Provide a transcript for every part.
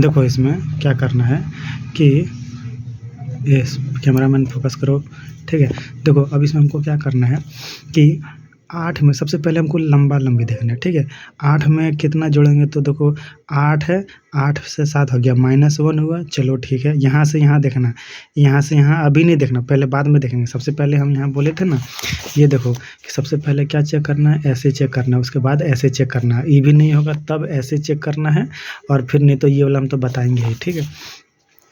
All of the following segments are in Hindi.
देखो इसमें क्या करना है कि इस कैमरामैन फोकस करो, ठीक है। देखो अब इसमें हमको क्या करना है कि 8 में सबसे पहले हमको लंबा लंबी देखना है, ठीक है। 8 में कितना जोड़ेंगे तो देखो 8 है, 8 से 7 हो गया, -1 हुआ, चलो ठीक है। यहाँ से यहाँ देखना है, यहाँ से यहाँ अभी नहीं देखना, पहले बाद में देखेंगे। सबसे पहले हम यहाँ बोले थे ना, ये देखो कि सबसे पहले क्या चेक करना है, ऐसे चेक करना है, उसके बाद ऐसे चेक करना है। ये भी नहीं होगा तब ऐसे चेक करना है, और फिर नहीं तो ये वाला हम तो बताएंगे ही, ठीक है।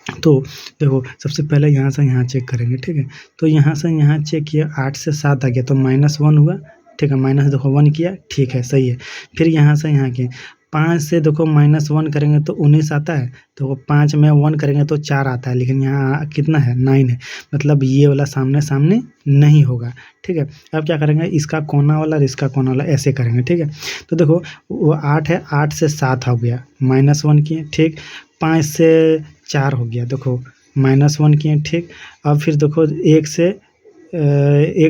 तो देखो सबसे पहले यहाँ से यहाँ चेक करेंगे, ठीक है। तो यहाँ से यहाँ चेक किया, 8 से 7 आ गया तो -1 हुआ, ठीक है। माइनस देखो 1 किया, ठीक है, सही है। फिर यहाँ से यहाँ किए, 5 से देखो -1 करेंगे तो 19 आता है, तो 5 में 1 करेंगे तो 4 आता है, लेकिन यहाँ कितना है, 9 है, मतलब ये वाला सामने सामने नहीं होगा, ठीक है। अब क्या करेंगे, इसका कोना वाला और इसका कोना वाला ऐसे करेंगे, ठीक है। तो देखो वो 8 है, 8 से 7 हो गया, -1 किए, ठीक। 5 से 4 हो गया, देखो -1 किए, ठीक। अब फिर देखो 1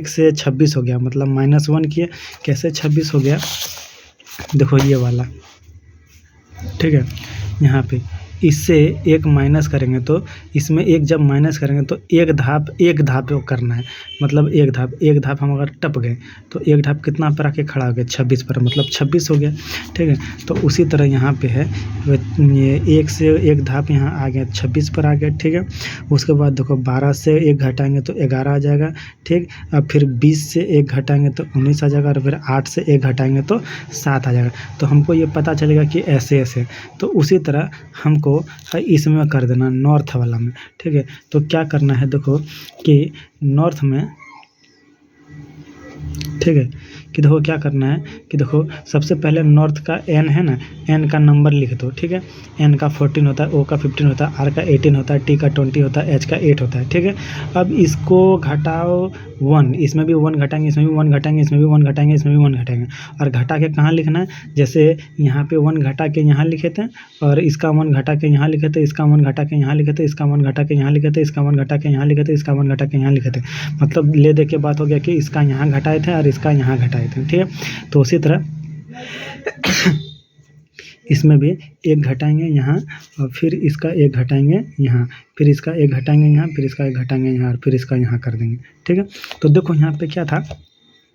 से 26 हो गया, मतलब -1 किए, कैसे 26 हो गया, देखो ये वाला, ठीक है। यहाँ पे इससे एक माइनस करेंगे तो इसमें एक जब माइनस करेंगे तो एक धाप करना है, मतलब एक धाप हम अगर टप गए तो एक धाप कितना पर आके खड़ा हो गया, 26 पर, मतलब 26 हो गया, ठीक है। तो उसी तरह यहाँ पे है, ये 1 से एक धाप यहाँ आ गया, 26 पर आ गया, ठीक है। उसके बाद देखो 12 से 1 घटाएंगे तो 11 आ जाएगा, ठीक। अब फिर 20 से 1 घटाएंगे तो 19 आ जाएगा, और फिर 8 से 1 घटाएंगे तो 7 आ जाएगा। तो हमको ये पता चलेगा कि ऐसे ऐसे। तो उसी तरह हमको इसमें कर देना, नॉर्थ वाला में, ठीक है। तो क्या करना है, देखो कि नॉर्थ में, ठीक है, कि देखो क्या करना है कि देखो सबसे पहले नॉर्थ का n है ना, n का नंबर लिख दो, ठीक है। n का 14 होता है, o का 15 होता है, r का 18 होता है, t का 20 होता है, h का 8 होता है, ठीक है। अब इसको घटाओ 1, इसमें भी 1 घटाएंगे, इसमें भी 1 घटाएंगे, इसमें भी 1 घटाएंगे, इसमें भी 1 घटाएंगे, और घटा के कहाँ लिखना है, जैसे यहाँ पे 1 घटा के यहाँ लिखे थे, और इसका 1 घटा के यहाँ लिखे थे, इसका 1 घटा के यहाँ लिखे थे, इसका 1 घटा के यहाँ लिखे थे, इसका 1 घटा के यहाँ लिखे थे, इसका 1 घटा के यहाँ लिखे थे, मतलब ले दे के बात हो गया कि इसका यहाँ घटाए थे और इसका यहाँ घटाए थे, ठीक है। तो उसी तरह इसमें भी 1 घटाएंगे यहाँ, और फिर इसका 1 घटाएंगे यहाँ, फिर इसका 1 घटाएंगे यहाँ, फिर इसका 1 घटाएंगे यहाँ, और फिर इसका यहाँ कर देंगे, ठीक है। तो देखो यहाँ पे क्या था,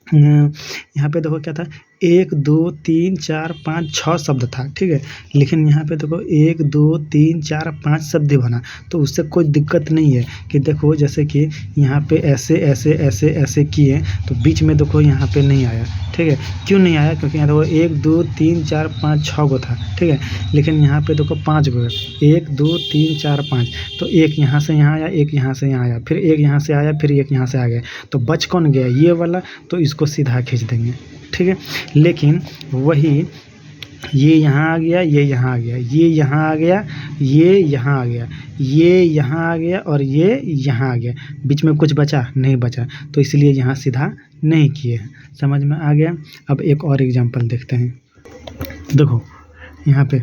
यहाँ पे देखो क्या था, 1 2 3 4 5 6 शब्द था, ठीक है। लेकिन यहाँ पे देखो 1 2 3 4 5 शब्द बना, तो उससे कोई दिक्कत नहीं है कि देखो जैसे कि यहाँ पे ऐसे ऐसे ऐसे ऐसे किए तो बीच में देखो यहाँ पे नहीं आया, ठीक है। क्यों नहीं आया, क्योंकि यहाँ देखो 1 2 3 4 5 6 गो था, ठीक है। लेकिन यहाँ पे देखो 5 गो है, 1 2 3 4 5, तो एक यहाँ से यहाँ आया, एक यहाँ से यहाँ आया, फिर एक यहाँ से आया, फिर एक यहाँ से आ गया, तो बच कौन गया, ये वाला, तो इसको सीधा खींच देंगे, ठीक है। लेकिन वही ये यहाँ आ गया, ये यहाँ आ गया, ये यहाँ आ गया, ये यहाँ आ गया, ये यहाँ आ गया, और ये यहाँ आ गया, बीच में कुछ बचा नहीं बचा, तो इसलिए यहाँ सीधा नहीं किए हैं। समझ में आ गया। अब एक और एग्जांपल देखते हैं। देखो यहाँ पे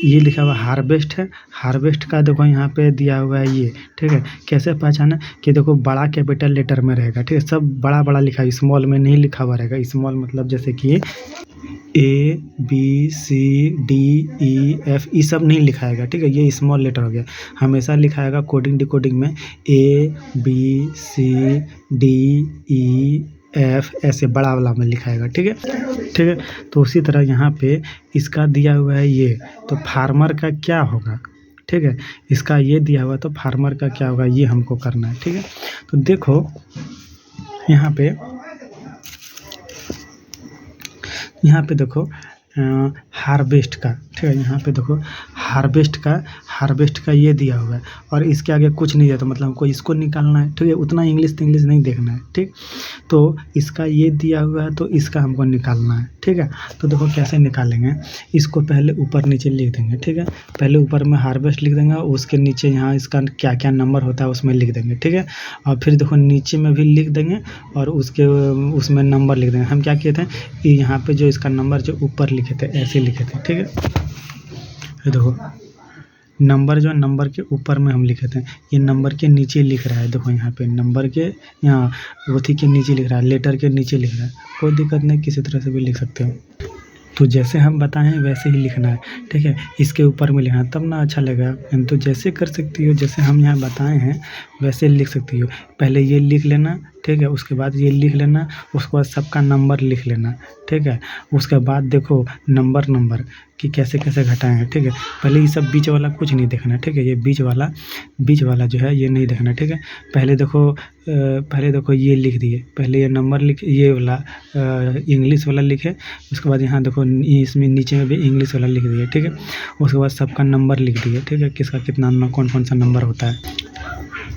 ये लिखा हुआ हार्वेस्ट है, हार्वेस्ट का देखो यहाँ पे दिया हुआ है ये, ठीक है। कैसे पहचाना कि देखो बड़ा कैपिटल लेटर में रहेगा, ठीक है, सब बड़ा बड़ा लिखा है, स्मॉल में नहीं लिखा हुआ रहेगा। स्मॉल मतलब जैसे कि ABCDEF ये सब नहीं लिखाएगा, ठीक है, ये स्मॉल लेटर हो गया। हमेशा लिखाएगा कोडिंग डिकोडिंग में ABCDEF ऐसे बड़ा वाला में लिखाएगा, ठीक है, ठीक है। तो उसी तरह यहाँ पे इसका दिया हुआ है ये, तो फार्मर का क्या होगा, ठीक है, इसका ये दिया हुआ, तो फार्मर का क्या होगा, ये हमको करना है, ठीक है। तो देखो यहाँ पे देखो हार्वेस्ट का, ठीक है, यहाँ पे देखो हार्वेस्ट का ये दिया हुआ है, और इसके आगे कुछ नहीं दिया, तो मतलब हमको इसको निकालना है, ठीक है। उतना इंग्लिश नहीं देखना है, ठीक। तो इसका ये दिया हुआ है, तो इसका हमको निकालना है, ठीक है। तो देखो कैसे निकालेंगे, इसको पहले ऊपर नीचे लिख देंगे, ठीक है। पहले ऊपर में हार्वेस्ट लिख देंगे, उसके नीचे यहाँ इसका क्या क्या नंबर होता है उसमें लिख देंगे, ठीक है। और फिर देखो नीचे में भी लिख देंगे, और उसमें नंबर लिख देंगे। हम क्या किए थे कि यहाँ पे जो इसका नंबर जो ऊपर लिखे थे ऐसे लिखे थे, ठीक है। ये देखो नंबर जो नंबर के ऊपर में हम लिखे थे, ये नंबर के नीचे लिख रहा है, देखो यहाँ पे नंबर के यहाँ वही के नीचे लिख रहा है, लेटर के नीचे लिख रहा है, कोई दिक्कत नहीं, किसी तरह से भी लिख सकते हो। तो जैसे हम बताएं वैसे ही लिखना है, ठीक है। इसके ऊपर में लिखना है, तब ना अच्छा लगेगा। तो जैसे कर सकती हो, जैसे हम यहाँ बताए हैं वैसे लिख सकती हो। पहले ये लिख लेना, ठीक है। उसके बाद ये लिख लेना, उसके बाद सबका नंबर लिख लेना, ठीक है। उसके बाद देखो नंबर कि कैसे कैसे घटाए हैं, ठीक है। पहले ये सब बीच वाला कुछ नहीं देखना है, ठीक है। ये बीच वाला जो है ये नहीं देखना, ठीक है। पहले देखो ये लिख दिए, पहले ये नंबर लिख, ये वाला इंग्लिश वाला लिखे। उसके बाद यहाँ देखो इसमें नीचे में भी इंग्लिश वाला लिख दिए, ठीक है। उसके बाद सबका नंबर लिख दिए, ठीक है, किसका कितना कौन कौन सा नंबर होता है,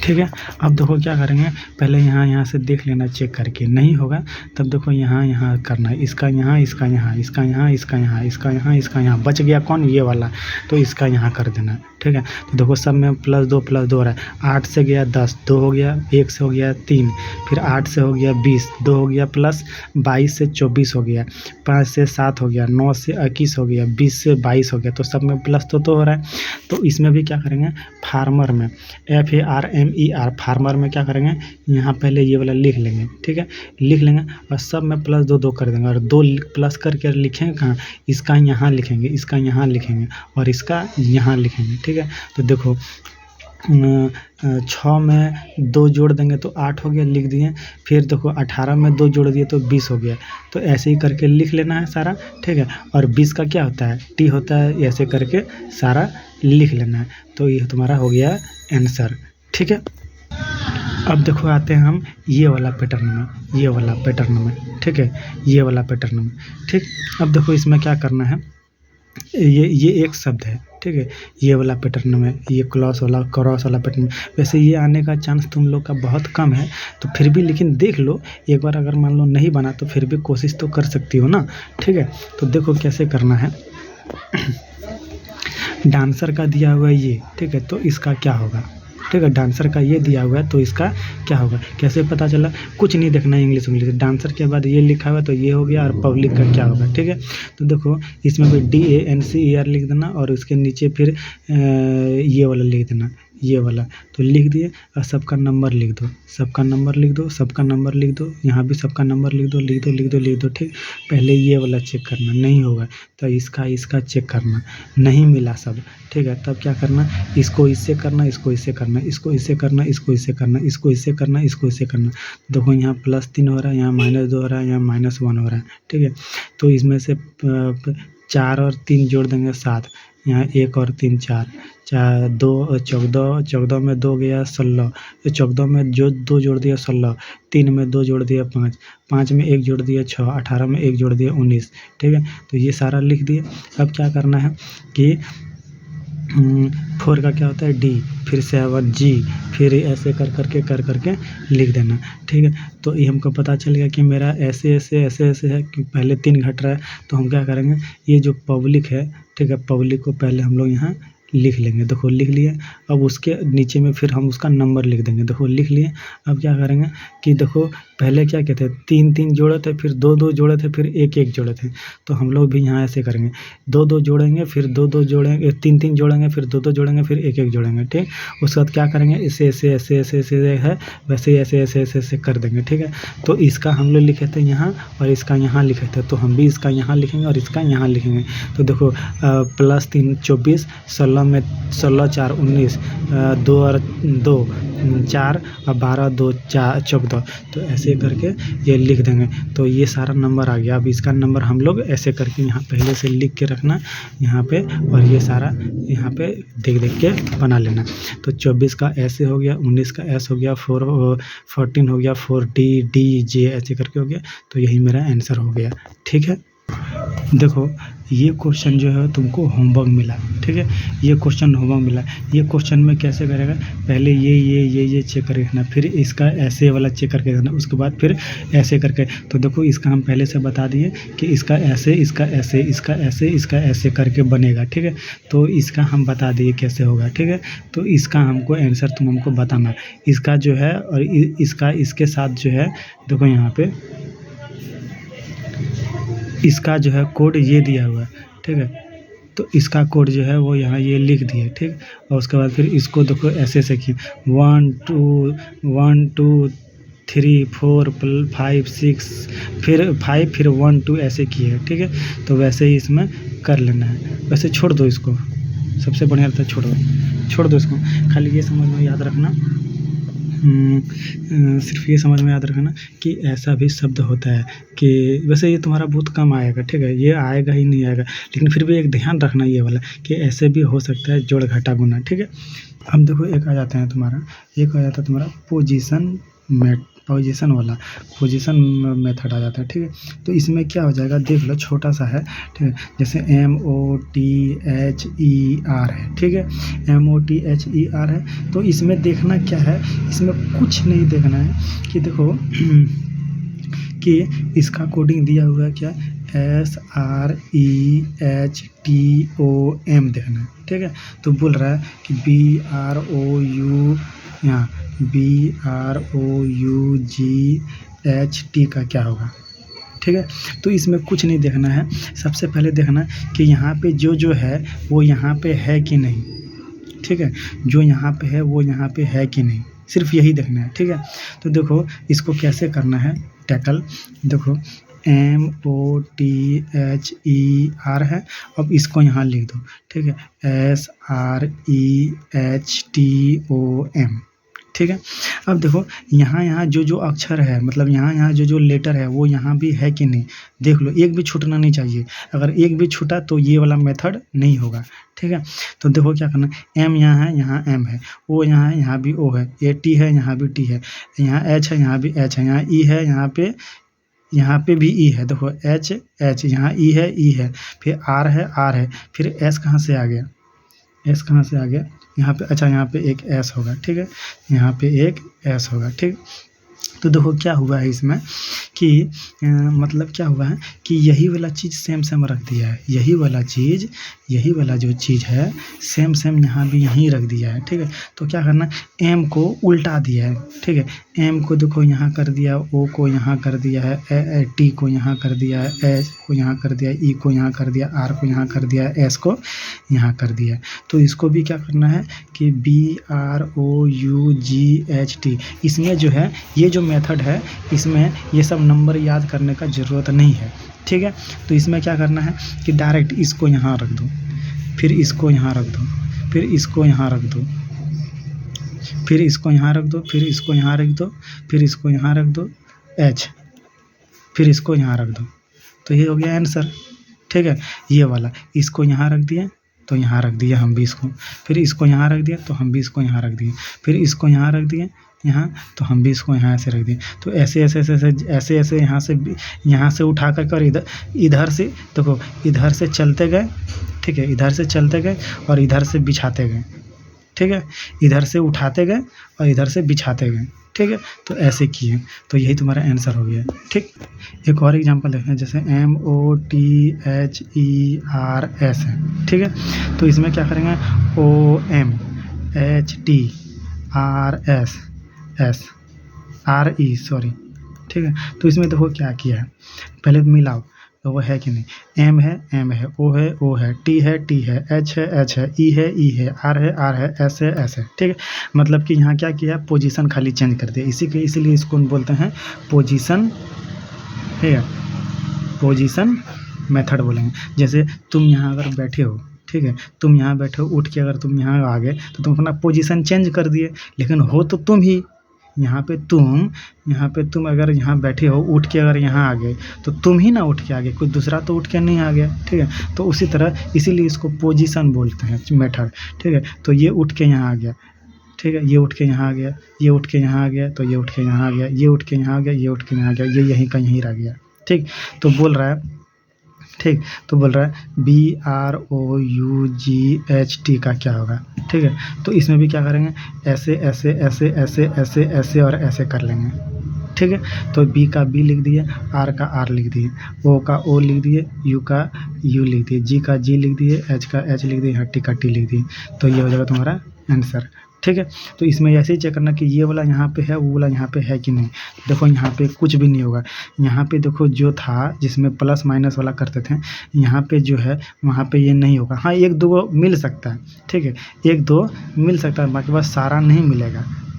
ठीक है। अब देखो क्या करेंगे, पहले यहाँ से देख लेना चेक करके, नहीं होगा तब देखो यहाँ करना है, इसका यहाँ, इसका यहाँ, इसका यहाँ, इसका यहाँ, इसका यहाँ, इसका यहाँ, बच गया कौन, ये वाला, तो इसका यहाँ कर देना, ठीक है। तो देखो सब में +2 हो रहा है। 8 से गया 10, 2 हो गया, 1 से हो गया 3, फिर 8 से हो गया 20, 2 हो गया, प्लस 22 से 24 हो गया, 5 से 7 हो गया, 9 से 21 हो गया, 20 से 22 हो गया। तो सब में प्लस तो हो रहा है। तो इसमें भी क्या करेंगे, फार्मर में FARMER फार्मर में क्या करेंगे, यहाँ पहले ये वाला लिख लेंगे, ठीक है। लिख लेंगे और सब में +2 कर देंगे, और 2 प्लस करके लिखेंगे कहाँ, इसका यहाँ लिखेंगे, इसका यहाँ लिखेंगे, और इसका यहाँ लिखेंगे, ठीक है। तो देखो 6 में 2 जोड़ देंगे तो 8 हो गया, लिख दिए। फिर देखो 18 में 2 जोड़ दिए तो 20 हो गया। तो ऐसे ही करके लिख लेना है सारा, ठीक है। और 20 का क्या होता है, T होता है, ऐसे करके सारा लिख लेना है। तो ये तुम्हारा हो गया आंसर, ठीक है। अब देखो आते हैं हम ये वाला पैटर्न में, ठीक है, ये वाला पैटर्न में, ठीक। अब देखो इसमें क्या करना है, ये एक शब्द है, ठीक है। ये वाला पैटर्न में, ये क्रॉस वाला पैटर्न में, वैसे ये आने का चांस तुम लोग का बहुत कम है, तो फिर भी लेकिन देख लो एक बार, अगर मान लो नहीं बना तो फिर भी कोशिश तो कर सकती हो ना, ठीक है। तो देखो कैसे करना है। डांसर का दिया हुआ है ये, ठीक है, तो इसका क्या होगा, ठीक है। डांसर का ये दिया हुआ है तो इसका क्या होगा, कैसे पता चला, कुछ नहीं देखना है इंग्लिश, डांसर के बाद ये लिखा हुआ है तो ये हो गया, और पब्लिक का क्या होगा, ठीक है। तो देखो इसमें भी DANCER लिख देना, और उसके नीचे फिर ये वाला लिख देना, ये वाला। तो लिख दिए, और सबका नंबर लिख दो, सबका नंबर लिख दो, यहाँ भी सबका नंबर लिख दो, ठीक। पहले ये वाला चेक करना, नहीं होगा तो इसका चेक करना, नहीं मिला सब, ठीक है। तब क्या करना, इसको इससे करना, इसको इससे करना, इसको इससे करना, इसको इससे करना, इसको इससे करना, इसको इससे करना। देखो यहाँ +3 हो रहा है, यहाँ -2 हो रहा है, यहाँ -1 हो रहा है, ठीक है। तो इसमें से 4 और 3 जोड़ देंगे 7, यहाँ 1 और 3 4, 2 14 में 2 गया 16, 14 में जो 2 जोड़ दिया 16, 3 में 2 जोड़ दिया 5, 5 में 1 जोड़ दिया 6, 18 में 1 जोड़ दिया 19, ठीक है। तो ये सारा लिख दिए। अब क्या करना है कि 4 का क्या होता है D, फिर 7 G, फिर ऐसे कर करके लिख देना, ठीक है। तो ये हमको पता चलेगा कि मेरा ऐसे है, कि पहले 3 घट रहा है। तो हम क्या करेंगे, ये जो पब्लिक है, ठीक है, पब्लिक को पहले हम लोग यहाँ लिख लेंगे। देखो लिख लिए। अब उसके नीचे में फिर हम उसका नंबर लिख देंगे। देखो लिख लिए। अब क्या करेंगे कि देखो पहले क्या कहते हैं, 3-3 जोड़े थे, फिर 2-2 जोड़े थे, फिर 1-1 जोड़े थे। तो हम लोग भी यहाँ ऐसे करेंगे, 2-2 जोड़ेंगे, फिर 2-2 जोड़ेंगे, 3-3 जोड़ेंगे, फिर 2-2 जोड़ेंगे, फिर 1-1 जोड़ेंगे, ठीक। उसके बाद क्या करेंगे, ऐसे है वैसे ऐसे कर देंगे, ठीक है। तो इसका हम लोग लिखे थे यहाँ और इसका यहाँ लिखे थे, तो हम भी इसका यहाँ लिखेंगे और इसका यहाँ लिखेंगे। तो देखो +3 24, 16 में 16 4 19, 2 और 2 4 और 12 2 4 14। तो ऐसे करके ये लिख देंगे। तो ये सारा नंबर आ गया। अब इसका नंबर हम लोग ऐसे करके यहाँ पहले से लिख के रखना यहाँ पे, और ये सारा यहाँ पे देख के बना लेना। तो 24 का ऐसे हो गया, 19 का ऐसे हो गया, 14 हो गया, 4D ऐसे करके हो गया। तो यही मेरा आंसर हो गया, ठीक है। देखो ये क्वेश्चन जो है तुमको होमवर्क मिला, ठीक है। ये क्वेश्चन होमवर्क मिला। ये क्वेश्चन में कैसे करेगा, पहले ये चेक करके रखना, फिर इसका ऐसे वाला चेक करके रखना, उसके बाद फिर ऐसे करके। तो देखो इसका हम पहले से बता दिए कि इसका ऐसे, इसका ऐसे, इसका ऐसे, इसका ऐसे करके बनेगा, ठीक है। तो इसका हम बता दिए कैसे होगा, ठीक है। तो इसका हमको आंसर तुम हमको बताना, इसका जो है और इसका इसके साथ जो है, देखो यहाँ पे इसका जो है कोड ये दिया हुआ है, ठीक है। तो इसका कोड जो है वो यहाँ ये लिख दिए, ठीक। और उसके बाद फिर इसको देखो ऐसे किए 1 2 3 4 5 6 फिर 5 फिर 1 2 ऐसे किए है, ठीक है। तो वैसे ही इसमें कर लेना है। वैसे छोड़ दो इसको, सबसे बढ़िया रहता है छोड़ दो इसको। खाली ये समझ में याद रखना, सिर्फ ये समझ में याद रखना कि ऐसा भी शब्द होता है कि वैसे ये तुम्हारा बहुत कम आएगा, ठीक है, ये आएगा ही नहीं आएगा, लेकिन फिर भी एक ध्यान रखना ये वाला कि ऐसे भी हो सकता है जोड़ घटा गुना, ठीक है। अब देखो एक आ जाता है तुम्हारा पोजीशन वाला, पोजीशन मेथड आ जाता है, ठीक है। तो इसमें क्या हो जाएगा देख लो, छोटा सा है, ठीक है। जैसे MOTHER है, ठीक है, MOTHER है। तो इसमें देखना क्या है, इसमें कुछ नहीं देखना है कि देखो कि इसका कोडिंग दिया हुआ है क्या, SREHTOM देखना है, ठीक है। तो बोल रहा है कि BROU, यहाँ BROUGHT का क्या होगा, ठीक है। तो इसमें कुछ नहीं देखना है, सबसे पहले देखना कि यहाँ पे जो है वो यहाँ पे है कि नहीं, ठीक है, जो यहाँ पे है वो यहाँ पे है कि नहीं, सिर्फ यही देखना है, ठीक है। तो देखो इसको कैसे करना है टैकल, देखो MOTHER है, अब इसको यहाँ लिख दो, ठीक है, SREHTOM, ठीक है। अब देखो यहाँ जो अक्षर है, मतलब यहाँ जो लेटर है वो यहाँ भी है कि नहीं, देख लो, एक भी छूटना नहीं चाहिए। अगर एक भी छूटा तो ये वाला मेथड नहीं होगा, ठीक है। तो देखो क्या करना, M यहाँ है, यहाँ M है, O यहाँ है, यहाँ भी O है, ये T है, यहाँ भी T है, यहाँ H है, यहाँ भी H है, यहाँ E है, यहाँ पे भी E है, देखो H यहाँ E है, फिर R है, फिर S कहाँ से आ गया, यहाँ पे, अच्छा यहाँ पे एक S होगा, ठीक है, यहाँ पे एक S होगा, ठीक। तो देखो क्या हुआ है इसमें कि मतलब क्या हुआ है कि यही वाला चीज़ सेम रख दिया है, यही वाला जो चीज़ है सेम यहाँ भी यहीं रख दिया है, ठीक है। तो क्या करना, M को उल्टा दिया है, ठीक है, M को देखो यहाँ कर दिया, O को यहाँ कर दिया है, T को यहाँ कर दिया है, H को यहाँ कर दिया, E को यहाँ कर दिया, R को यहाँ कर दिया, S को यहाँ कर दिया। तो इसको भी क्या करना है कि BROUGHT, इसमें जो है ये जो मेथड है इसमें ये सब नंबर याद करने का ज़रूरत नहीं है, ठीक है। तो इसमें क्या करना है कि डायरेक्ट इसको यहाँ रख दो, फिर इसको यहाँ रख दो, फिर इसको यहाँ रख दो, फिर इसको यहाँ रख दो, फिर इसको यहाँ रख दो, फिर इसको यहाँ रख दो H, फिर इसको यहाँ रख दो। तो ये हो गया आंसर, ठीक है। ये वाला इसको यहाँ रख दिया तो यहाँ रख दिया हम भी इसको, फिर इसको यहाँ रख दिया तो हम भी इसको यहाँ रख दिए, फिर इसको यहाँ रख दिए यहाँ तो हम भी इसको यहाँ ऐसे रख दिए। तो ऐसे यहाँ से उठा कर और इधर से देखो, इधर से चलते गए, ठीक है, इधर से चलते गए और इधर से बिछाते गए, ठीक है, इधर से उठाते गए और इधर से बिछाते गए, ठीक है। तो ऐसे किए, तो यही तुम्हारा आंसर हो गया, ठीक। एक और एग्जांपल देखें, जैसे MOTHERS है, ठीक है। तो इसमें क्या करेंगे, OMHTRSRE, ठीक है। तो इसमें देखो क्या किया है, पहले मिलाओ तो वो है कि नहीं, M है, O है, T है, H है, E है, R है, S है, ठीक है। मतलब कि यहाँ क्या किया, पोजीशन खाली चेंज कर दिया, इसीलिए इसको बोलते हैं पोजीशन, ठीक है, पोजीशन मेथड बोलेंगे। जैसे तुम यहाँ अगर बैठे हो, ठीक है, तुम यहाँ बैठे हो, उठ के अगर तुम यहाँ आ गए तो तुम अपना पोजीशन चेंज कर दिए, लेकिन हो तो तुम ही यहाँ पे तुम अगर यहाँ बैठे हो, उठ के अगर यहाँ आ गए तो तुम ही ना उठ के आ गए, कोई दूसरा तो उठ के नहीं आ गया, ठीक है। तो उसी तरह इसीलिए इसको पोजीशन बोलते हैं मेथड, ठीक है। तो ये उठ के यहाँ आ गया, ठीक है, ये उठ के यहाँ आ गया, ये उठ के यहाँ आ गया, तो ये उठ के यहाँ आ गया, ये उठ के यहाँ आ गया, ये उठ के यहाँ आ गया, ये यहीं का यहीं रह गया, ठीक। तो बोल रहा है, ठीक, तो बोल रहा है BROUGHT का क्या होगा, ठीक है। तो इसमें भी क्या करेंगे, ऐसे और ऐसे कर लेंगे, ठीक है। तो B का B लिख दिए, R का R लिख दिए, O का O लिख दिए, U का U लिख दिए, G का G लिख दिए, H का H लिख दिए, T का T लिख दिए। तो ये हो जाएगा तुम्हारा आंसर, ठीक है। तो इसमें ऐसे ही चेक करना कि ये वाला यहाँ पे है, वो वाला यहाँ पे है कि नहीं। देखो यहाँ पे कुछ भी नहीं होगा, यहाँ पे देखो जो था जिसमें प्लस माइनस वाला करते थे, यहाँ पे जो है वहाँ पे ये नहीं होगा। हाँ, एक दो मिल सकता है, ठीक है, एक दो मिल सकता है, बाकी बस सारा नहीं मिलेगा,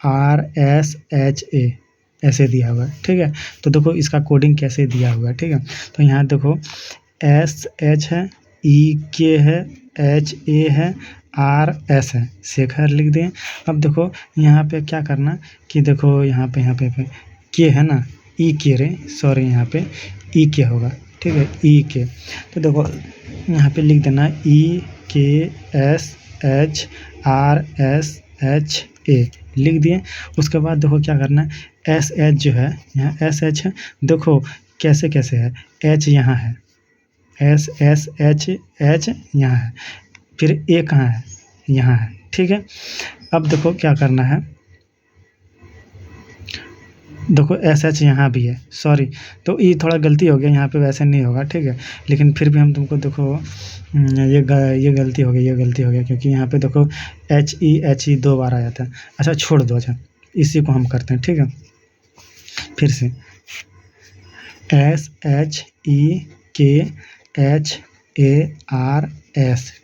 RSHA ऐसे दिया हुआ है, ठीक है। तो देखो इसका कोडिंग कैसे दिया हुआ है, ठीक है। तो यहाँ देखो SH है, EK है, HA है, RS है, शेखर लिख दें। अब देखो यहाँ पे क्या करना कि देखो यहाँ पे के है ना, EK रे सॉरी, यहाँ पे EK होगा, ठीक है, EK। तो देखो यहाँ पे लिख देना EKSHRSHA लिख दिए। उसके बाद देखो क्या करना है, SH जो है यहाँ SH है, देखो कैसे कैसे है, H यहाँ है, SSH H यहाँ है, फिर A कहाँ है, यहाँ है, ठीक है। अब देखो क्या करना है, देखो SH यहाँ भी है, सॉरी, तो ये थोड़ा गलती हो गया, यहाँ पे वैसे नहीं होगा, ठीक है। लेकिन फिर भी हम तुमको देखो ये गलती हो गई, क्योंकि यहाँ पे देखो HE 2 बार आ जाता है। अच्छा छोड़ दो, अच्छा इसी को हम करते हैं, ठीक है। फिर से SHEKHARS,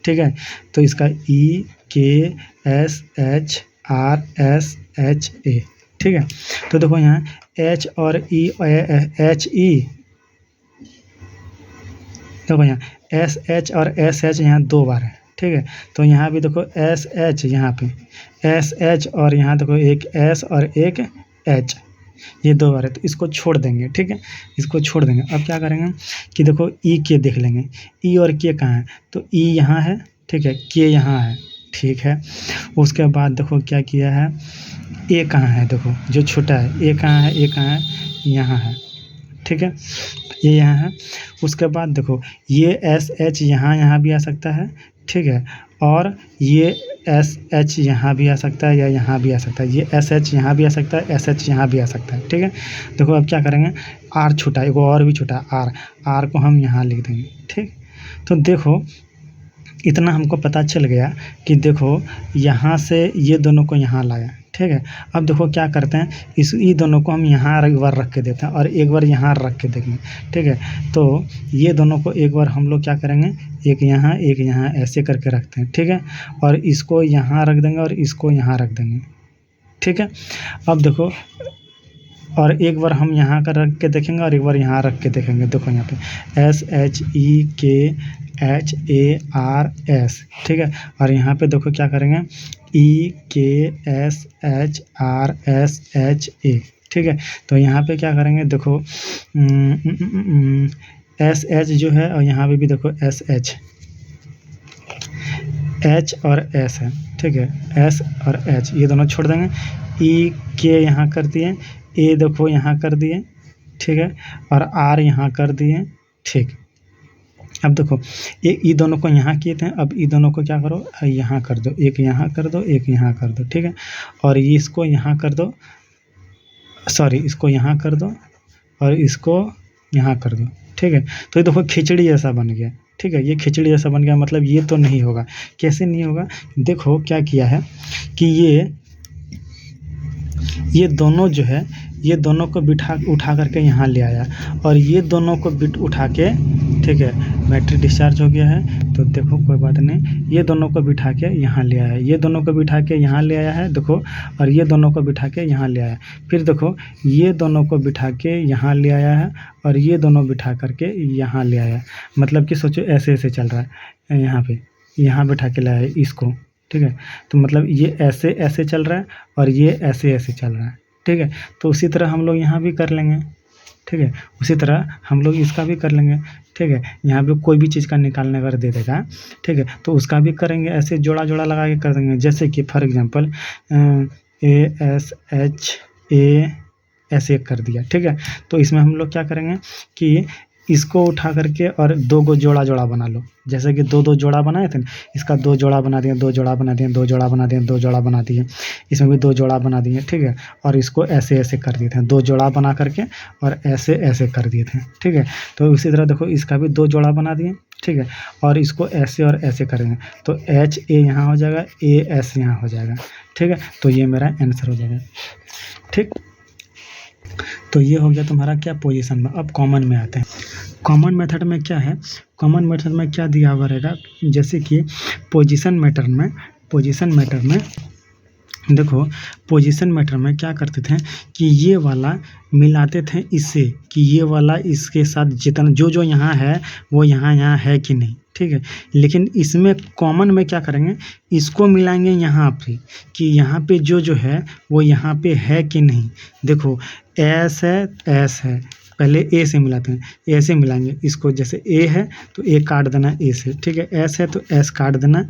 ठीक है। तो इसका EKSHRSHA, ठीक है। तो देखो यहाँ H और HE, देखो यहाँ SH और SH यहाँ 2 बार है, ठीक है। तो यहाँ भी देखो SH, यहाँ पे SH और यहाँ देखो एक S और एक H, ये 2 बार है, तो इसको छोड़ देंगे, ठीक है, इसको छोड़ देंगे। अब क्या करेंगे कि देखो E देख लेंगे, E और K कहाँ है, तो E यहाँ है, ठीक है, K यहाँ है, ठीक है। उसके बाद देखो क्या किया है, A कहाँ है, देखो जो छोटा है A कहाँ है, यहाँ है, ठीक है, ये यहाँ है। उसके बाद देखो ये SH यहाँ भी आ सकता है, ठीक है, और ये SH यहाँ भी आ सकता है या यहाँ भी आ सकता है, ये SH यहाँ भी आ सकता है, SH यहाँ भी आ सकता है, ठीक है। देखो अब क्या करेंगे, R छोटा, एक और भी छोटा R को हम यहाँ लिख देंगे, ठीक। तो देखो इतना हमको पता चल गया कि देखो यहाँ से ये दोनों को यहाँ लाया, ठीक है। अब देखो क्या करते हैं, ये दोनों को हम यहाँ एक बार रख के देते हैं और एक बार यहाँ रख के देंगे, ठीक है। तो ये दोनों को एक बार हम लोग क्या करेंगे, एक यहाँ ऐसे करके रखते हैं, ठीक है, और इसको यहाँ रख देंगे और इसको यहाँ रख देंगे, ठीक है। अब देखो और एक बार हम यहाँ का रख के देखेंगे और एक बार यहाँ रख के देखेंगे। देखो यहाँ पे SHEKHARS, ठीक है, और यहाँ पे देखो क्या करेंगे EKSHRSHA, ठीक है। तो यहाँ पे क्या करेंगे, देखो SH जो है और यहाँ पे भी देखो SH, H और S है, ठीक है, S और H ये दोनों छोड़ देंगे। EK यहाँ कर दिए, A देखो यहाँ कर दिए, ठीक है, और R यहाँ कर दिए, ठीक। अब देखो ये दोनों को यहाँ किए थे, अब ये दोनों को क्या करो, यहाँ कर दो, एक यहाँ कर दो, एक यहाँ कर दो, ठीक है, और ये इसको यहाँ कर दो, सॉरी इसको यहाँ कर दो और इसको यहाँ कर दो, ठीक है। तो ये देखो खिचड़ी जैसा बन गया, ठीक है, ये खिचड़ी जैसा बन गया, मतलब ये तो नहीं होगा। कैसे नहीं होगा, देखो क्या किया है कि ये दोनों जो है, ये दोनों को उठा करके यहाँ ले आया और ये दोनों को उठा के, ठीक है, बैटरी डिस्चार्ज हो गया है, तो देखो कोई बात नहीं, ये दोनों को बिठा के यहाँ ले आया, ये दोनों को बिठा के यहाँ ले आया है, देखो, और ये दोनों को बिठा के यहाँ ले आया, फिर देखो ये दोनों को बिठा के यहाँ ले आया है और ये दोनों बिठा करके यहाँ ले आया। मतलब कि सोचो ऐसे ऐसे चल रहा है, यहाँ बिठा के लाया है इसको, ठीक है। तो मतलब ये ऐसे ऐसे चल रहा है और ये ऐसे ऐसे चल रहा है, ठीक है। तो उसी तरह हम लोग यहाँ भी कर लेंगे, ठीक है, उसी तरह हम लोग इसका भी कर लेंगे, ठीक है। यहाँ पे कोई भी चीज़ का निकालने अगर दे देगा, ठीक है, तो उसका भी करेंगे, ऐसे जोड़ा जोड़ा लगा के कर देंगे। जैसे कि फॉर एग्जांपल ASHA ऐसे कर दिया, ठीक है। तो इसमें हम लोग क्या करेंगे कि इसको उठा करके और दो को जोड़ा जोड़ा बना लो, जैसे कि दो जोड़ा बनाए थे ना, इसका 2 जोड़ा बना दिए, 2 जोड़ा बना दिए, 2 जोड़ा बना दिए, 2 जोड़ा बना दिए, इसमें भी 2 जोड़ा बना दिए, ठीक है, और इसको ऐसे ऐसे कर दिए थे, 2 जोड़ा बना करके और ऐसे ऐसे कर दिए थे, ठीक है। तो इसी तरह देखो इसका भी 2 जोड़ा बना दिए, ठीक है, और इसको ऐसे और ऐसे करेंगे, तो HA यहाँ हो जाएगा, AS यहाँ हो जाएगा, ठीक है। तो ये मेरा आंसर हो जाएगा, ठीक। तो ये हो गया तुम्हारा क्या पोजीशन में। अब कॉमन में आते हैं। कॉमन मेथड में क्या है, कॉमन मेथड में क्या दिया हुआ रहेगा, जैसे कि पोजीशन मैटर में देखो पोजीशन मैटर में क्या करते थे कि ये वाला मिलाते थे इससे, कि ये वाला इसके साथ जितना जो जो यहाँ है वो यहाँ यहाँ है कि नहीं, ठीक है। लेकिन इसमें कॉमन में क्या करेंगे, इसको मिलाएंगे यहाँ पे, कि यहाँ पे जो जो है वो यहाँ पे है कि नहीं। देखो एस है, एस है, पहले ए से मिलाते हैं, ए से मिलाएंगे इसको, जैसे ए है तो ए काट देना ए से, ठीक है। एस है तो एस काट देना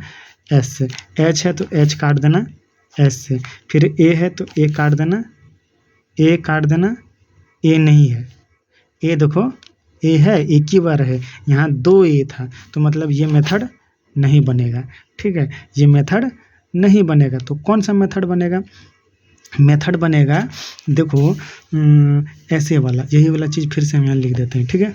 एस से, एच है तो एच काट देना एस से, फिर ए है तो ए काट देना, ए काट देना, ए नहीं है, ए देखो ए है, एक ही बार है, यहाँ दो ए था, तो मतलब ये मेथड नहीं बनेगा, ठीक है। ये मेथड नहीं बनेगा, तो कौन सा मेथड बनेगा, मेथड बनेगा देखो ऐसे वाला, यही वाला चीज़ फिर से हम यहाँ लिख देते हैं, ठीक है,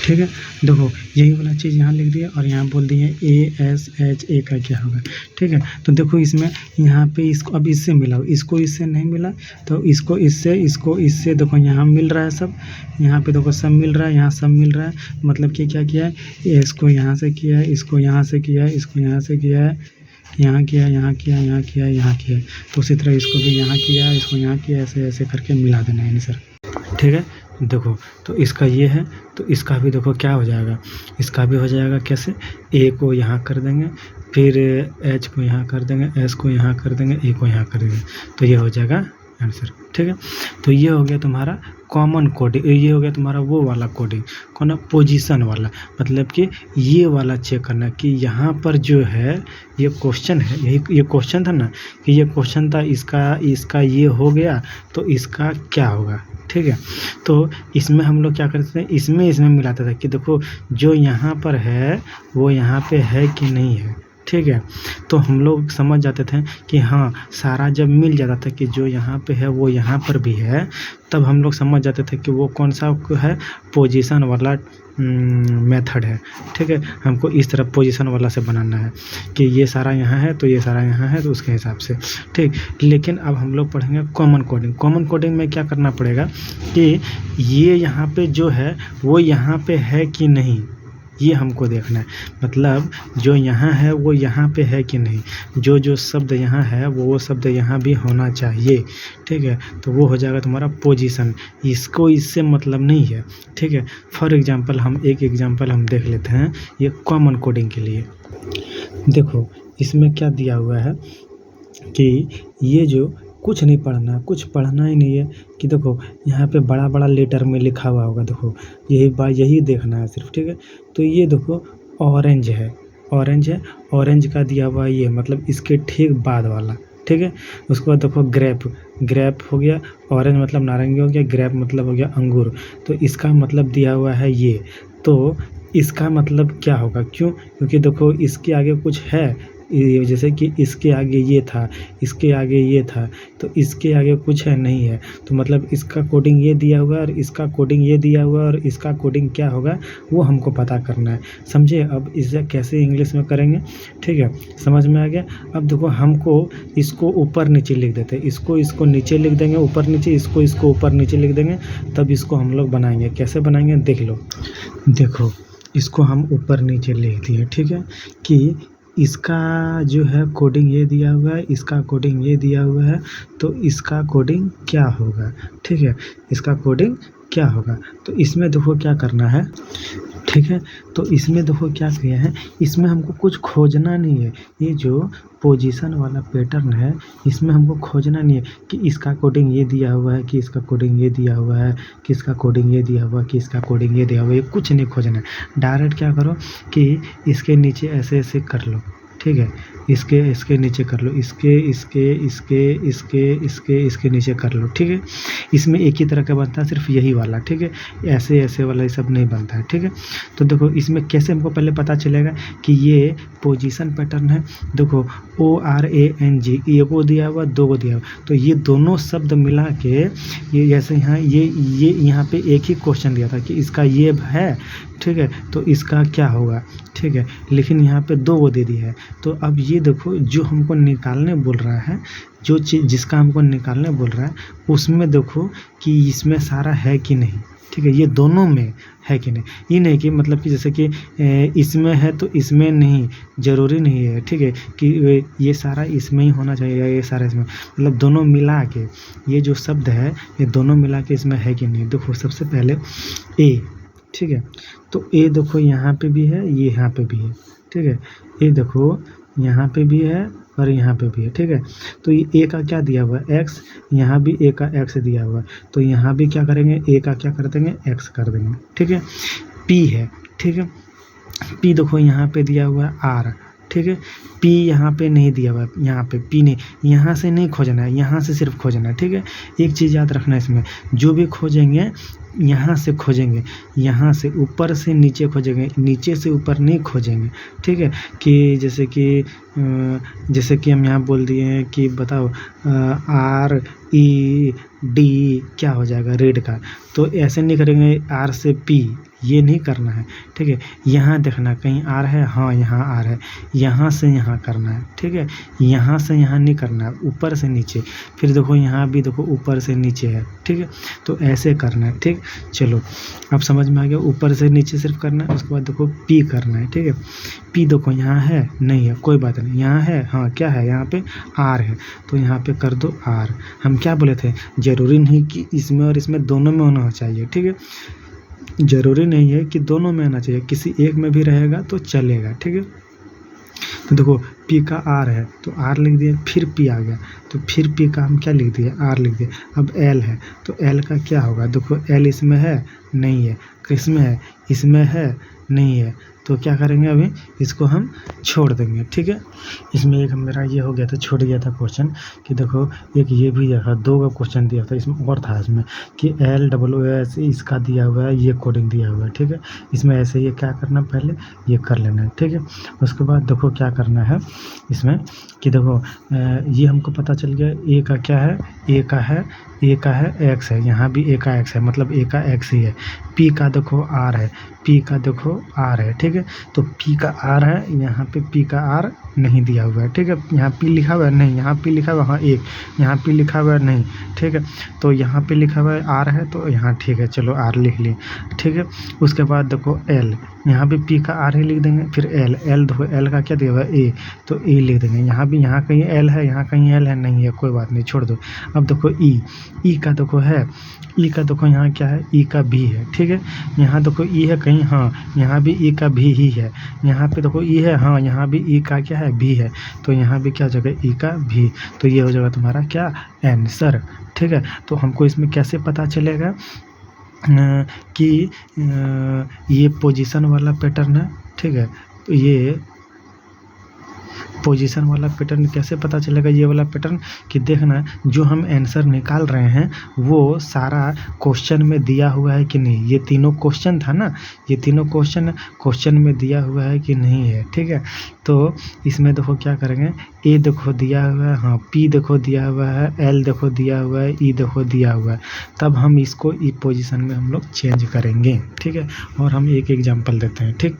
ठीक है। देखो यही वाला चीज़ यहाँ लिख दिया और यहाँ बोल दिए ए एस एच, ए का क्या होगा, ठीक है। तो देखो इसमें यहाँ पे इसको अब इससे मिलाओ, इसको इससे नहीं मिला तो इसको इससे देखो यहाँ मिल रहा है सब, यहाँ पे देखो सब मिल रहा है, यहाँ सब मिल रहा है, मतलब कि क्या किया है, इसको यहाँ से किया है, इसको यहाँ से किया है, इसको यहाँ से किया है, यहाँ किया, यहाँ किया, यहाँ किया, यहाँ किया, तो उसी तरह इसको भी यहाँ किया, इसको यहाँ किया, ऐसे ऐसे करके मिला देना है सर, ठीक है। देखो तो इसका ये है, तो इसका भी देखो क्या हो जाएगा, इसका भी हो जाएगा कैसे, ए को यहाँ कर देंगे, फिर एच को यहाँ कर देंगे, एस को यहाँ कर देंगे, ए को यहाँ कर देंगे, तो ये हो जाएगा आंसर, ठीक है। तो ये हो गया तुम्हारा कॉमन कोडिंग, ये हो गया तुम्हारा वो वाला कोडिंग, कौन, पोजीशन वाला, मतलब कि ये वाला चेक करना कि यहाँ पर जो है ये क्वेश्चन है, यही ये क्वेश्चन था ना, कि ये क्वेश्चन था, इसका ये हो गया तो इसका क्या होगा, ठीक है। तो इसमें हम लोग क्या करते थे, इसमें मिलाते थे कि देखो जो यहाँ पर है वो यहाँ पे है कि नहीं है, ठीक है। तो हम लोग समझ जाते थे कि हाँ, सारा जब मिल जाता था कि जो यहाँ पे है वो यहाँ पर भी है, तब हम लोग समझ जाते थे कि वो कौन सा है, पोजीशन वाला मेथड है, ठीक है। हमको इस तरह पोजीशन वाला से बनाना है कि ये सारा यहाँ है तो ये सारा यहाँ है, तो उसके हिसाब से, ठीक। लेकिन अब हम लोग पढ़ेंगे कॉमन कोडिंग। कॉमन कोडिंग में क्या करना पड़ेगा कि ये यहाँ पे जो है वो यहाँ पे है कि नहीं, ये हमको देखना है, मतलब जो यहाँ है वो यहाँ पे है कि नहीं, जो जो शब्द यहाँ है वो शब्द यहाँ भी होना चाहिए, ठीक है। तो वो हो जाएगा तुम्हारा पोजीशन, इसको इससे मतलब नहीं है, ठीक है। फॉर एग्जांपल हम एक एग्जांपल हम देख लेते हैं ये कॉमन कोडिंग के लिए। देखो इसमें क्या दिया हुआ है कि ये जो कुछ नहीं पढ़ना, कुछ पढ़ना ही नहीं है, कि देखो यहाँ पे बड़ा बड़ा लेटर में लिखा हुआ होगा, देखो यही देखना है सिर्फ, ठीक है। तो ये देखो ऑरेंज है, ऑरेंज है, ऑरेंज का दिया हुआ ये, मतलब इसके ठीक बाद वाला, ठीक है। उसके बाद देखो ग्रेप हो गया, ऑरेंज मतलब नारंगी हो गया, ग्रेप मतलब हो गया अंगूर, तो इसका मतलब दिया हुआ है ये, तो इसका मतलब क्या होगा, क्यों, क्योंकि देखो इसके आगे कुछ है, जैसे कि इसके आगे ये था, इसके आगे ये था, तो इसके आगे कुछ है नहीं है, तो मतलब इसका कोडिंग ये दिया हुआ है और इसका कोडिंग ये दिया हुआ है, और इसका कोडिंग क्या होगा वो हमको पता करना है, समझे। अब इसे कैसे इंग्लिश में करेंगे, ठीक है, समझ में आ गया। अब देखो हमको इसको ऊपर नीचे लिख देते हैं, इसको नीचे लिख देंगे, ऊपर नीचे, इसको ऊपर नीचे लिख देंगे, तब इसको हम लोग बनाएंगे। कैसे बनाएंगे देख लो, देखो इसको हम ऊपर नीचे लिख दिए, ठीक है, कि इसका जो है कोडिंग ये दिया हुआ है, इसका कोडिंग ये दिया हुआ है, तो इसका कोडिंग क्या होगा, ठीक है, इसका कोडिंग क्या होगा। तो इसमें देखो क्या करना है, ठीक है। तो इसमें देखो क्या किया है, इसमें हमको कुछ खोजना नहीं है, ये जो पोजीशन वाला पैटर्न है इसमें हमको खोजना नहीं है कि इसका कोडिंग ये दिया हुआ है, कि इसका कोडिंग ये दिया हुआ है, कि इसका कोडिंग ये दिया हुआ है, कि इसका कोडिंग ये दिया हुआ है, ये कुछ नहीं खोजना है। डायरेक्ट क्या करो कि इसके नीचे ऐसे ऐसे कर लो, ठीक है, इसके नीचे कर लो, इसके नीचे कर लो, ठीक है। इसमें एक ही तरह का बनता है, सिर्फ यही वाला, ठीक है, ऐसे वाला ये सब नहीं बनता है, ठीक है। तो देखो इसमें कैसे हमको पहले पता चलेगा कि ये पोजीशन पैटर्न है। देखो ORANG, एक को दिया हुआ, दो को दिया हुआ, तो ये दोनों शब्द मिला के ये जैसे यहाँ ये यहाँ पे एक ही क्वेश्चन दिया था कि इसका ये है, ठीक है, तो इसका क्या होगा, ठीक है, लेकिन यहाँ पे दो वो दे दी है। तो अब ये देखो जो हमको निकालने बोल रहा है, जो चीज़ जिसका हमको निकालने बोल रहा है, उसमें देखो कि इसमें सारा है कि नहीं, ठीक है, ये दोनों में है कि नहीं, ये नहीं कि मतलब कि जैसे कि इसमें है तो इसमें नहीं, ज़रूरी नहीं है, ठीक है, कि ये सारा इसमें ही होना चाहिए या ये सारा इसमें, मतलब दोनों मिला के ये जो शब्द है ये दोनों मिला के इसमें है कि नहीं। देखो सबसे पहले ए, ठीक है, तो ए देखो यहाँ पे भी है, ये यहाँ पे भी है, ठीक है, ए देखो यहाँ पे भी है और यहाँ पे भी है, ठीक है, तो ये ए का क्या दिया हुआ है एक्स, यहाँ भी ए का एक्स दिया हुआ है, तो यहाँ भी क्या करेंगे ए का क्या कर देंगे एक्स कर देंगे, ठीक है। पी है, ठीक है, पी देखो यहाँ पे दिया हुआ है आर, ठीक है, पी यहाँ पे नहीं दिया हुआ है, यहाँ पे पी नहीं, यहाँ से नहीं खोजना है, यहाँ से सिर्फ खोजना है, ठीक है। एक चीज़ याद रखना है इसमें, जो भी खोजेंगे यहाँ से खोजेंगे, यहाँ से ऊपर से नीचे खोजेंगे, नीचे से ऊपर नहीं खोजेंगे, ठीक है। कि जैसे कि हम यहाँ बोल दिए हैं कि बताओ आर ई डी क्या हो जाएगा रेड का, तो ऐसे नहीं करेंगे आर से पी, ये नहीं करना है, ठीक है। यहाँ देखना कहीं आर है, हाँ यहाँ आर है, यहाँ से यहाँ करना है, ठीक है, यहाँ से यहाँ नहीं करना है, ऊपर से नीचे, फिर देखो यहाँ भी देखो ऊपर से नीचे है, ठीक है, तो ऐसे करना है, ठीक। चलो अब समझ में आ गया, ऊपर से नीचे सिर्फ करना है, उसके बाद देखो पी करना है, ठीक है। पी देखो यहाँ है नहीं है, कोई बात नहीं, यहाँ है, हाँ क्या है यहाँ पे आर है, तो यहाँ पे कर दो आर। हम क्या बोले थे, ज़रूरी नहीं कि इसमें और इसमें दोनों में होना चाहिए, ठीक है, ज़रूरी नहीं है कि दोनों में आना चाहिए, किसी एक में भी रहेगा तो चलेगा, ठीक है। तो देखो पी का आर है तो आर लिख दिया, फिर पी आ गया तो फिर पी का हम क्या लिख दिए आर लिख दिए। अब एल है तो एल का क्या होगा, देखो एल इसमें है नहीं है, किसमें है इसमें है नहीं है, तो क्या करेंगे अभी इसको हम छोड़ देंगे, ठीक है। इसमें एक मेरा ये हो गया था, छूट गया था क्वेश्चन कि देखो एक ये भी दिया था, 2 का क्वेश्चन दिया था इसमें और था इसमें कि LWS इसका दिया हुआ है, ये कोडिंग दिया हुआ है, ठीक है। इसमें ऐसे ये क्या करना पहले ये कर लेना है, ठीक है। उसके बाद देखो क्या करना है इसमें कि देखो ये हमको पता चल गया ए का क्या है, ए का है एक्स है, यहाँ भी ए का एक्स है, मतलब ए का एक्स ही है। पी का देखो आर है, पी का देखो आर है, ठीक है, तो पी का आर है, यहाँ पे पी का आर नहीं दिया हुआ है, ठीक है। यहाँ पी लिखा हुआ है नहीं, यहाँ पी लिखा हुआ है हाँ एक, यहाँ पी लिखा हुआ है नहीं, ठीक है, तो यहाँ पे लिखा हुआ है आर है तो यहाँ ठीक है, चलो आर लिख लिए, ठीक है। उसके बाद देखो एल, यहाँ भी पी का आर ही लिख देंगे, फिर एल, एल देखो एल का क्या दिया हुआ है ए, तो ए लिख देंगे, यहाँ भी यहाँ कहीं एल है, यहाँ कहीं एल है नहीं है, कोई बात नहीं छोड़ दो। अब देखो ई का देखो है, ई का देखो यहाँ क्या है, ई का भी है, ठीक है। यहाँ देखो ई है कहीं, हाँ यहाँ भी ई का भी ही है, यहाँ पे देखो ई है, हाँ यहाँ भी ई का क्या है भी है, तो यहाँ भी क्या हो जाएगा ई का भी, तो ये हो जाएगा तुम्हारा क्या आंसर, ठीक है। तो हमको इसमें कैसे पता चलेगा कि ये पोजीशन वाला पैटर्न है, ठीक है। तो ये पोजीशन वाला पैटर्न कैसे पता चलेगा, ये वाला पैटर्न कि देखना जो हम आंसर निकाल रहे हैं वो सारा क्वेश्चन में दिया हुआ है कि नहीं, ये तीनों क्वेश्चन था ना, ये तीनों क्वेश्चन में दिया हुआ है कि नहीं है, ठीक है। तो इसमें देखो क्या करेंगे, ए देखो दिया हुआ है, हाँ पी देखो दिया हुआ है, एल देखो दिया हुआ है, ई देखो दिया हुआ है, तब हम इसको ई पोजीशन में हम लोग चेंज करेंगे, ठीक है। और हम एक एग्जांपल देते हैं, ठीक।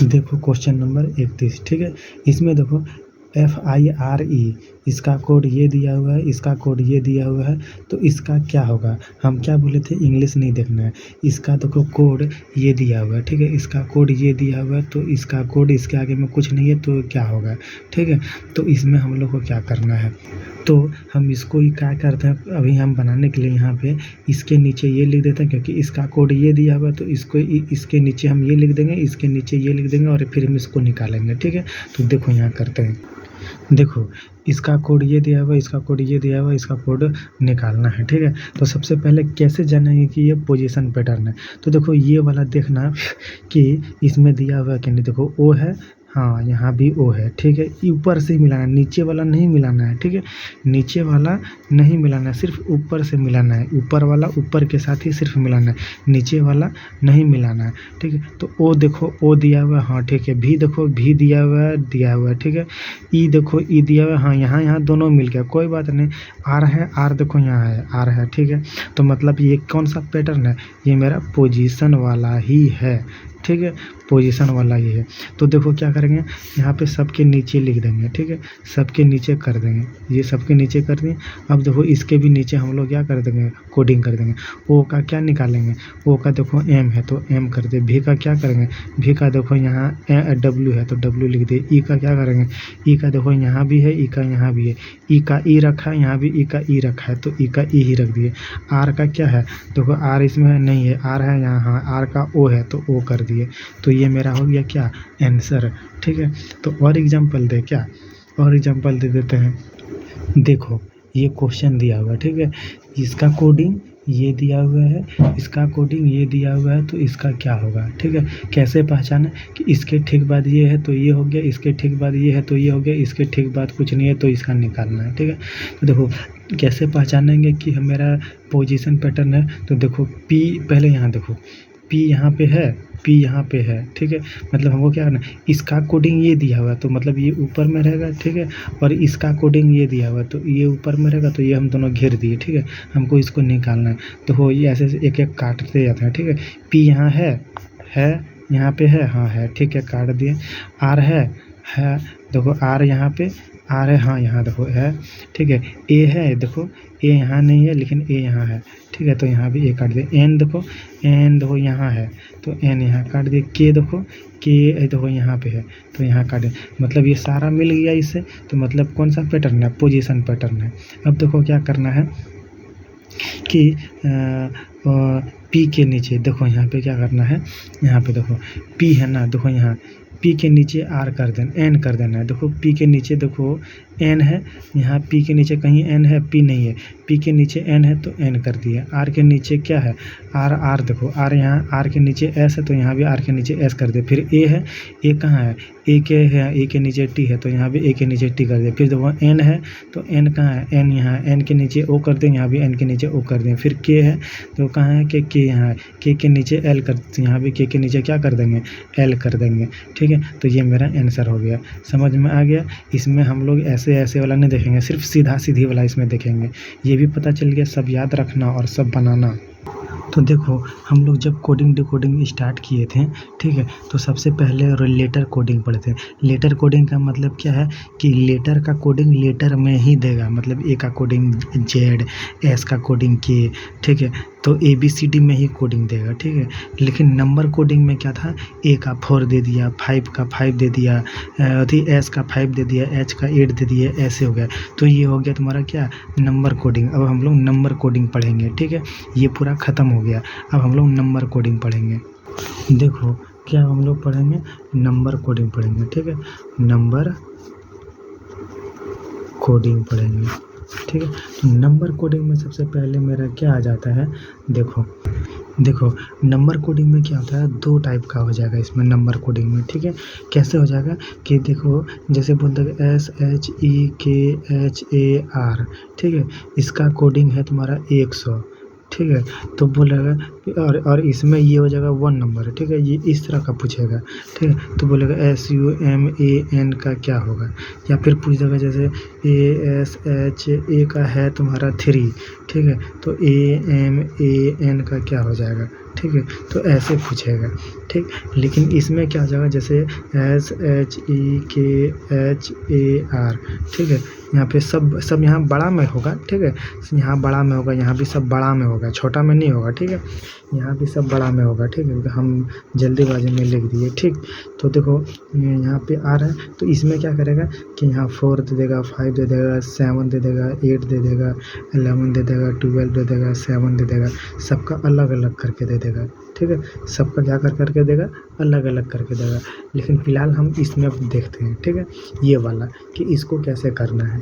देखो क्वेश्चन नंबर 31, ठीक है। इसमें देखो FIRE इसका कोड ये दिया हुआ है, इसका कोड ये दिया हुआ है, तो इसका क्या होगा, हम क्या बोले थे इंग्लिश नहीं देखना है, इसका देखो कोड ये दिया हुआ है, ठीक है, इसका कोड ये दिया हुआ है, तो इसका कोड इसके आगे में कुछ नहीं है तो क्या होगा, ठीक है। तो इसमें हम लोग को क्या करना है, तो हम इसको ही क्या करते हैं अभी हम बनाने के लिए यहाँ पे इसके नीचे ये लिख देते हैं, क्योंकि इसका कोड ये दिया हुआ है तो इसको इसके नीचे हम ये लिख देंगे, इसके नीचे ये लिख देंगे और फिर हम इसको निकालेंगे, ठीक है। तो देखो यहाँ करते हैं, देखो इसका कोड ये दिया हुआ है, इसका कोड ये दिया हुआ है, इसका कोड निकालना है, ठीक है। तो सबसे पहले कैसे जानेंगे कि ये पोजीशन पैटर्न है, तो देखो ये वाला देखना कि इसमें दिया हुआ है कि नहीं, देखो ओ है, हाँ यहाँ भी ओ है, ठीक है। ऊपर से ही मिलाना है, नीचे वाला नहीं मिलाना है, ठीक है, नीचे वाला नहीं मिलाना है, सिर्फ ऊपर से मिलाना है, ऊपर वाला ऊपर के साथ ही सिर्फ मिलाना है, नीचे वाला नहीं मिलाना है, ठीक है। तो ओ देखो ओ दिया हुआ है, हाँ ठीक है, भी देखो भी दिया हुआ है, ठीक है। ई देखो ई दिया हुआ है, हाँ यहाँ दोनों मिल गया, कोई बात नहीं। आर है, आर देखो यहाँ है, आर है, ठीक है। तो मतलब ये कौन सा पैटर्न है, ये मेरा पोजीशन वाला ही है, ठीक है, पोजीशन वाला ये है। तो देखो क्या करेंगे, यहाँ पे सबके नीचे लिख देंगे, ठीक है, सबके नीचे कर देंगे, ये सबके नीचे कर दिए। अब देखो इसके भी नीचे हम लोग क्या कर देंगे, कोडिंग कर देंगे। ओ का क्या निकालेंगे, ओ का देखो एम है तो एम कर दे। भी का क्या करेंगे, भी का देखो यहाँ डब्ल्यू है तो डब्ल्यू लिख दे। ई का क्या करेंगे, ई का देखो यहाँ भी है, ई का यहाँ भी है, ई का ई रखा है, यहाँ भी ई का ई रखा है तो ई का ई ही रख दिए। आर का क्या है, देखो आर इसमें नहीं है, आर है यहाँ, हाँ आर का ओ है तो ओ कर दिए। तो ये मेरा हो गया क्या, आंसर। ठीक है, तो और एग्जांपल दे क्या, और एग्जांपल दे देते हैं। देखो ये क्वेश्चन दिया हुआ है, ठीक है, इसका कोडिंग ये दिया हुआ है, इसका कोडिंग ये दिया हुआ है, तो इसका क्या होगा। ठीक है, कैसे पहचाने कि इसके ठीक बाद ये है तो ये हो गया, इसके ठीक बाद ये है तो ये हो गया, इसके ठीक बाद कुछ नहीं है तो इसका निकालना है। ठीक है, तो देखो कैसे पहचानेंगे कि मेरा पोजीशन पैटर्न है। तो देखो पी, पहले यहाँ देखो पी यहाँ पे है, पी यहाँ पे है, ठीक है, मतलब हमको क्या करना है, इसका कोडिंग ये दिया हुआ है तो मतलब ये ऊपर में रहेगा, ठीक है, और इसका कोडिंग ये दिया हुआ है तो ये ऊपर में रहेगा, तो ये हम दोनों घेर दिए। ठीक है, हमको इसको निकालना है। तो हो ये ऐसे एक एक काटते जाते हैं। ठीक है, पी यहाँ है यहाँ पे है, हाँ है, ठीक है, काट दिए। आर है देखो आर यहाँ पे, आर है, हाँ यहाँ देखो है, ठीक है। ए है, देखो ए यहाँ नहीं है लेकिन ए यहाँ है, ठीक है, तो यहाँ भी ए काट दिए। एन देखो यहाँ है तो एन यहाँ काट दिए। के देखो यहाँ पे है तो यहाँ काट दिए। मतलब ये सारा मिल गया इससे, तो मतलब कौन सा पैटर्न है, पोजीशन पैटर्न है। अब देखो क्या करना है कि पी के नीचे देखो यहाँ पे क्या करना है, यहाँ पे देखो पी है ना, देखो यहाँ पी के नीचे आर कर देना, एन कर देना है। देखो पी के नीचे देखो एन है, यहाँ पी के नीचे कहीं एन है, पी नहीं है, पी के नीचे एन है तो एन कर दिया। आर के नीचे क्या है, आर देखो आर यहाँ, आर के नीचे एस है तो यहाँ भी आर के नीचे एस कर दिया। फिर ए है, ए कहाँ है, ए के है, ए के नीचे टी है तो यहाँ भी ए के नीचे टी कर दिया। फिर देखो एन है तो एन कहाँ है, एन यहाँ, एन के नीचे ओ कर दें, यहाँ भी एन के नीचे ओ कर दें। फिर के है तो कहाँ है, के यहाँ है, के नीचे एल कर, यहाँ भी के नीचे क्या कर देंगे, एल कर देंगे। ठीक है, तो ये मेरा आंसर हो गया। समझ में आ गया। इसमें हम लोग ऐसे वाला नहीं देखेंगे, सिर्फ सीधा सीधी वाला इसमें देखेंगे। ये भी पता चल गया, सब याद रखना और सब बनाना। तो देखो हम लोग जब कोडिंग डिकोडिंग स्टार्ट किए थे, ठीक है, तो सबसे पहले लेटर कोडिंग पढ़े थे। लेटर कोडिंग का मतलब क्या है कि लेटर का कोडिंग लेटर में ही देगा, मतलब ए का कोडिंग जेड, एस का कोडिंग के, ठीक है, तो ए बी सी डी में ही कोडिंग देगा। ठीक है, लेकिन नंबर कोडिंग में क्या था, ए का 4 दे दिया, 5 का 5 दे दिया, एस का 5 दे दिया, एच का 8 दे दिया, ऐसे हो गया। तो ये हो गया तुम्हारा क्या, नंबर कोडिंग। अब हम लोग नंबर कोडिंग पढ़ेंगे। ठीक है, ये पूरा ख़त्म हो गया। अब हम लोग नंबर कोडिंग पढ़ेंगे। देखो क्या हम लोग पढ़ेंगे, नंबर कोडिंग पढ़ेंगे। ठीक है, नंबर कोडिंग पढ़ेंगे। ठीक है, तो नंबर कोडिंग में सबसे पहले मेरा क्या आ जाता है, देखो नंबर कोडिंग में क्या होता है, 2 टाइप का हो जाएगा इसमें नंबर कोडिंग में। ठीक है, कैसे हो जाएगा कि देखो जैसे बोलते हैं SHEKHAR, ठीक है, इसका कोडिंग है तुम्हारा 100। ठीक है, तो बोलेगा और इसमें ये हो जाएगा 1 नंबर है। ठीक है, ये इस तरह का पूछेगा। ठीक है, तो बोलेगा SUMAN का क्या होगा, या फिर पूछ देगा जैसे ASHA का है तुम्हारा 3। ठीक है, तो AMAN का क्या हो जाएगा। ठीक है, तो ऐसे पूछेगा। ठीक, लेकिन इसमें क्या हो जाएगा, जैसे SHEKHAR, ठीक है, यहाँ पे सब यहाँ बड़ा में होगा। ठीक है, यहाँ बड़ा में होगा, यहाँ भी सब बड़ा में होगा, छोटा में नहीं होगा। ठीक है, यहाँ भी सब बड़ा में होगा। ठीक है, हम जल्दीबाजी में लिख दिए। ठीक, तो देखो यहाँ पे आ रहा है तो इसमें क्या करेगा कि यहाँ 4 दे देगा, 5 दे देगा, 7 दे देगा, 8 दे देगा, 11 दे देगा, 12 दे देगा, 7 दे देगा, सबका अलग अलग करके दे देगा। ठीक है, सबका क्या करके देगा, अलग अलग करके देगा। लेकिन फ़िलहाल हम इसमें अब देखते हैं। ठीक है, ये वाला कि इसको कैसे करना है।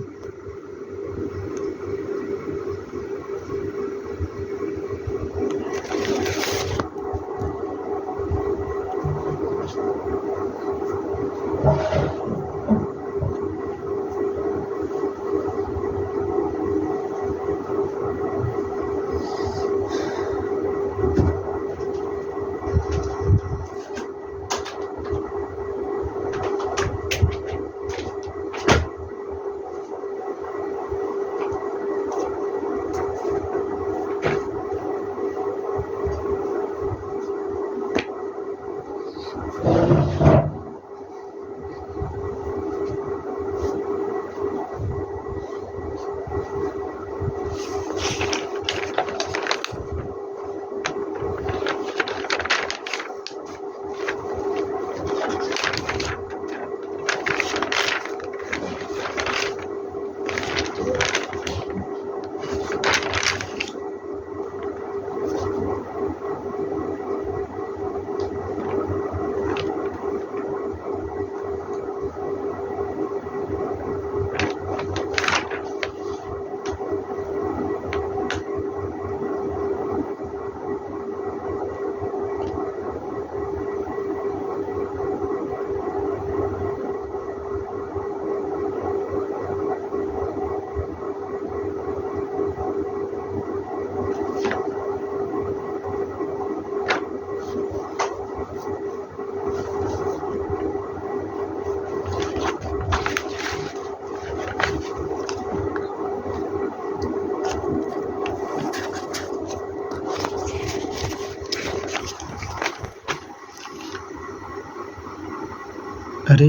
अरे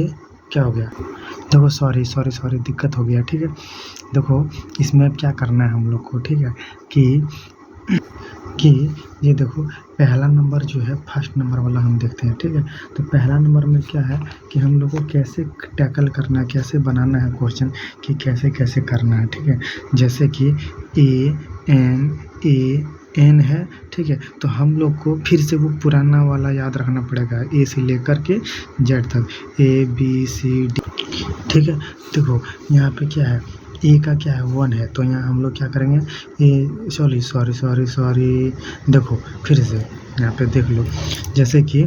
क्या हो गया? देखो सॉरी सॉरी सॉरी दिक्कत हो गया, ठीक है। देखो इसमें अब क्या करना है हम लोग को, ठीक है, कि ये देखो पहला नंबर जो है फर्स्ट नंबर वाला हम देखते हैं, ठीक है। तो पहला नंबर में क्या है कि हम लोग को कैसे टैकल करना है, कैसे बनाना है क्वेश्चन, कि कैसे कैसे करना है, ठीक है। जैसे कि ए एन है, ठीक है। तो हम लोग को फिर से वो पुराना वाला याद रखना पड़ेगा, ए से लेकर के जेड तक, ए बी सी डी, ठीक है। देखो यहाँ पे क्या है, ए का क्या है 1 है, तो यहाँ हम लोग क्या करेंगे, ए सॉरी सॉरी सॉरी सॉरी देखो फिर से यहाँ पे देख लो, जैसे कि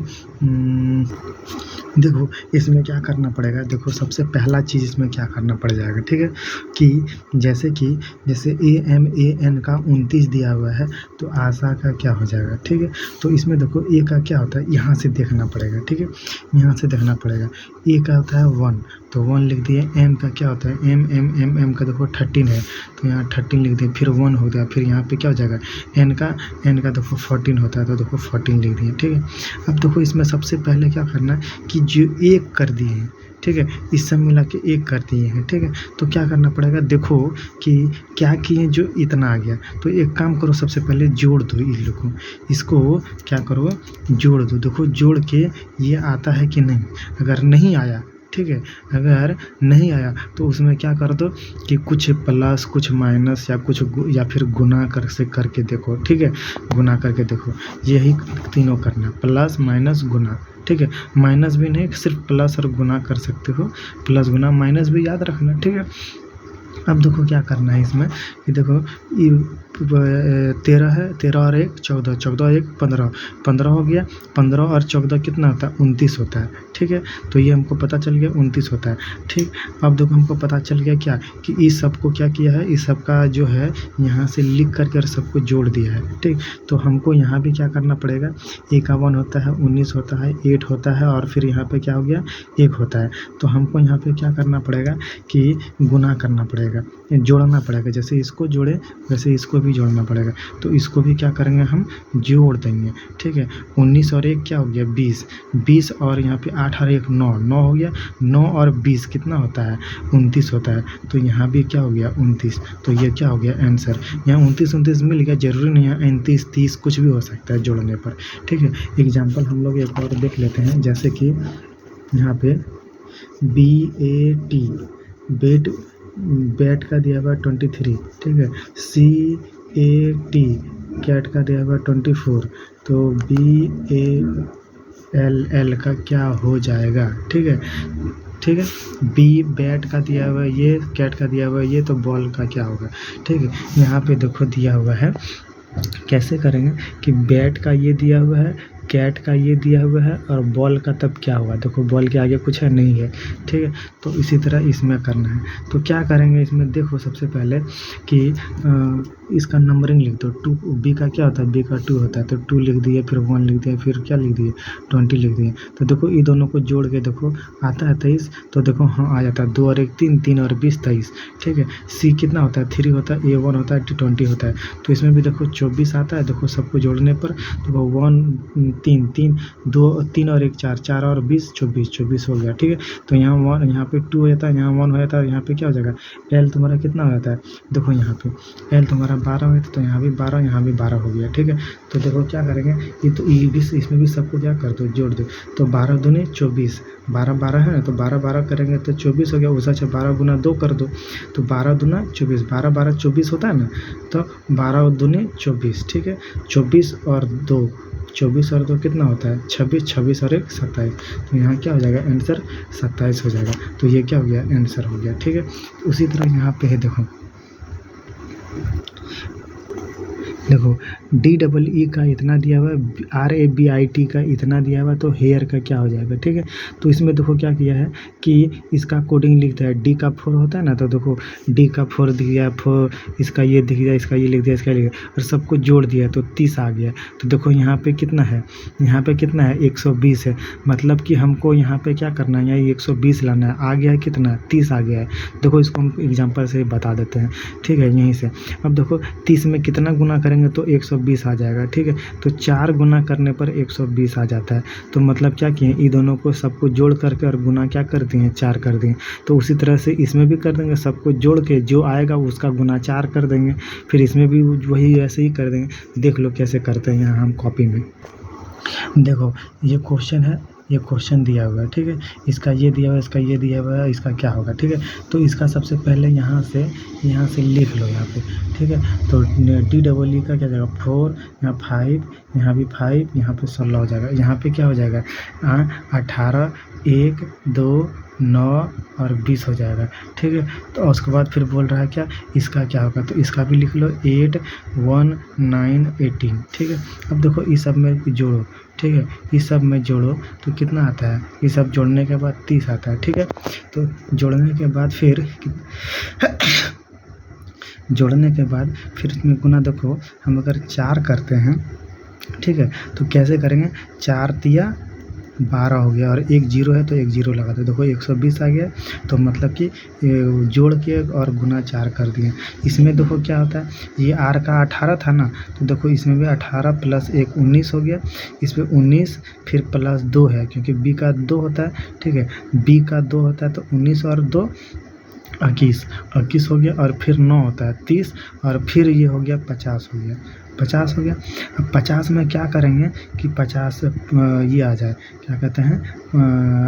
देखो इसमें क्या करना पड़ेगा, देखो सबसे पहला चीज़ इसमें क्या करना पड़ जाएगा, ठीक है, कि जैसे ए एन का 29 दिया हुआ है, तो आशा का क्या हो जाएगा, ठीक है। तो इसमें देखो ए का क्या होता है, यहाँ से देखना पड़ेगा, ठीक है, यहाँ से देखना पड़ेगा। ए का होता है 1, तो 1 लिख दिए। एम का क्या होता है, एम का देखो 13 है, तो यहाँ 13 लिख दिए, फिर 1 हो गया, फिर यहाँ पे क्या हो जाएगा, एन का देखो 14 होता है, तो देखो 14 लिख दिए, ठीक है। अब देखो इसमें सबसे पहले क्या करना है कि जो एक कर दिए हैं, ठीक है, इस सब मिला के एक कर दिए हैं, ठीक है। तो क्या करना पड़ेगा, देखो कि क्या किए, जो इतना आ गया, तो एक काम करो, सबसे पहले जोड़ दो इन लोगों को, इसको क्या करो, जोड़ दो। देखो जोड़ के ये आता है कि नहीं, अगर नहीं आया, ठीक है, अगर नहीं आया तो उसमें क्या कर दो कि कुछ प्लस कुछ माइनस या फिर गुना करके देखो, ठीक है, गुना करके देखो, यही तीनों करना, प्लस माइनस गुना, ठीक है। माइनस भी नहीं, सिर्फ प्लस और गुना कर सकते हो, प्लस गुना माइनस भी याद रखना, ठीक है। अब देखो क्या करना है इसमें, कि देखो 13 है, 13 और 1 14, 14 और 1 15, 15 हो गया, 15 और 14 कितना होता है, 29 होता है, ठीक है। तो ये हमको पता चल गया 29 होता है, ठीक। अब देखो हमको पता चल गया क्या, कि इस सब को क्या किया है, इस सब का जो है यहाँ से लिख करके और सबको जोड़ दिया है, ठीक। तो हमको यहाँ भी क्या करना पड़ेगा, 51 होता है, 19 होता है, 8 होता है, और फिर यहाँ पे क्या हो गया, 1 होता है। तो हमको यहाँ पे क्या करना पड़ेगा कि गुना करना पड़ेगा, जोड़ना पड़ेगा, जैसे इसको जोड़े वैसे इसको भी जोड़ना पड़ेगा। तो इसको भी क्या करेंगे, हम जोड़ देंगे, ठीक है। 19 और 1 क्या हो गया, 20, 20 और यहाँ पे 8 और 1 9, 9 हो गया, 9 और 20 कितना होता है, 29 होता है। तो यहाँ भी क्या हो गया, 29, तो ये क्या हो गया आंसर। यहाँ 29 मिल गया, जरूरी नहीं है 29 30 कुछ भी हो सकता है जोड़ने पर, ठीक है। एग्जाम्पल हम लोग एक और देख लेते हैं, जैसे कि यहाँ पे BAT बैट का दिया हुआ 23, ठीक है। CAT कैट का दिया हुआ 24, तो BALL का क्या हो जाएगा, ठीक है, ठीक है। बी बैट का दिया हुआ है ये, कैट का दिया हुआ है ये, तो बॉल का क्या होगा, ठीक है। यहाँ पे देखो दिया हुआ है, कैसे करेंगे कि बैट का ये दिया हुआ है, कैट का ये दिया हुआ है, और बॉल का तब क्या होगा, देखो बॉल के आगे कुछ है नहीं है, ठीक है। तो इसी तरह इसमें करना है। तो क्या करेंगे इसमें, देखो सबसे पहले कि इसका नंबरिंग लिख दो, 2 बी का क्या होता है, बी का 2 होता है, तो 2 लिख दिए, फिर 1 लिख दिए, फिर क्या लिख दिए, 20 लिख दिए। तो देखो ये दोनों को जोड़ के देखो आता है 23, तो देखो हाँ आ जाता है, 2 और 1 3, 3 और 20 23, ठीक है। सी कितना होता है, 3 होता है, A1 होता है, 20 होता है, तो इसमें भी देखो 24 आता है। देखो सबको जोड़ने पर देखो 1 तीन तीन, दो तीन और एक चार, चार और 20 24, 24 हो गया। ठीक है, तो यहाँ वन, यहाँ पे 2 हो जाता है, यहाँ 1 हो जाता है, यहाँ पे क्या हो जाएगा, एल तुम्हारा कितना हो जाता है, देखो यहाँ पे एल तुम्हारा 12 हो जाता है, तो यहाँ भी 12, यहाँ भी 12 हो गया। ठीक है, तो देखो क्या करेंगे, ये तो ये भी इसमें भी सबको क्या कर दो, जोड़ दो। तो 12 दूनी 24, 12 12 है ना, तो 12 12 करेंगे तो 24 हो गया। उस अच्छा 12 गुना 2 कर दो, तो 12 दूना 24, 12 12 24 होता है ना, तो 12 दूनी 24। ठीक है, 24 और 2, 24 और 2 कितना होता है, 26, 26 और 1 27। तो यहाँ क्या हो जाएगा, आंसर 27 हो जाएगा। तो ये क्या हो गया, आंसर हो गया। ठीक है, उसी तरह यहाँ पे है, देखो देखो DEE का इतना दिया हुआ है, RABIT का इतना दिया हुआ है, तो हेयर का क्या हो जाएगा। ठीक है, तो इसमें देखो क्या किया है कि इसका कोडिंग लिखता है, D का 4 होता है ना, तो देखो D का 4 दिख गया, 4 इसका ये दिख गया, इसका ये लिख दिया, इसका लिख दिया, और सबको जोड़ दिया तो 30 आ गया। तो देखो यहाँ पे कितना है, यहाँ पे कितना है, 120 है। मतलब कि हमको यहाँ पे क्या करना है, यहाँ 120 लाना है। आ गया है कितना, 30 आ गया है। देखो इसको हम एग्जाम्पल से बता देते हैं। ठीक है, यहीं से अब देखो 30 में कितना गुना करेंगे तो 120 आ जाएगा। ठीक है, तो 4 गुना करने पर 120 आ जाता है। तो मतलब क्या किए, इन दोनों को सबको जोड़ करके और गुना क्या कर दिए, 4 कर दिए। तो उसी तरह से इसमें भी कर देंगे, सबको जोड़ के जो आएगा उसका गुना 4 कर देंगे, फिर इसमें भी वही ऐसे ही कर देंगे। देख लो कैसे करते हैं यहाँ हम कॉपी में। देखो ये क्वेश्चन है, ये क्वेश्चन दिया हुआ है। ठीक है, इसका ये दिया हुआ है, इसका ये दिया हुआ है, इसका क्या होगा। ठीक है, तो इसका सबसे पहले यहाँ से लिख लो यहाँ पे। ठीक है, तो DEE का क्या जाएगा, 4, यहाँ 5, यहाँ भी 5, यहाँ पे 16 हो जाएगा। यहाँ पे क्या हो जाएगा, 18, 1 2 9 और 20 हो जाएगा। ठीक है, तो उसके बाद फिर बोल रहा है क्या, इसका क्या होगा, तो इसका भी लिख लो, 8 1 9 18। ठीक है, अब देखो इस सब में जोड़ो। ठीक है, इस सब में जोड़ो तो कितना आता है, ये सब जोड़ने के बाद 30 आता है। ठीक है, तो जोड़ने के बाद फिर जोड़ने के बाद फिर इसमें गुना, देखो हम अगर 4 करते हैं, ठीक है, तो कैसे करेंगे, 4 तिया 12 हो गया, और एक जीरो है तो एक जीरो लगा दो। देखो 120 आ गया, तो मतलब कि जोड़ के और गुना 4 कर दिए। इसमें देखो क्या होता है, ये R का 18 था ना, तो देखो इसमें भी 18 प्लस 1 19 हो गया। इसमें 19 फिर प्लस 2 है, क्योंकि B का 2 होता है। ठीक है, B का 2 होता है, तो 19 और 2 21 हो गया, और फिर 9 होता है 30, और फिर ये हो गया 50 हो गया, 50 हो गया। अब 50 में क्या करेंगे कि 50 ये आ जाए, क्या कहते हैं,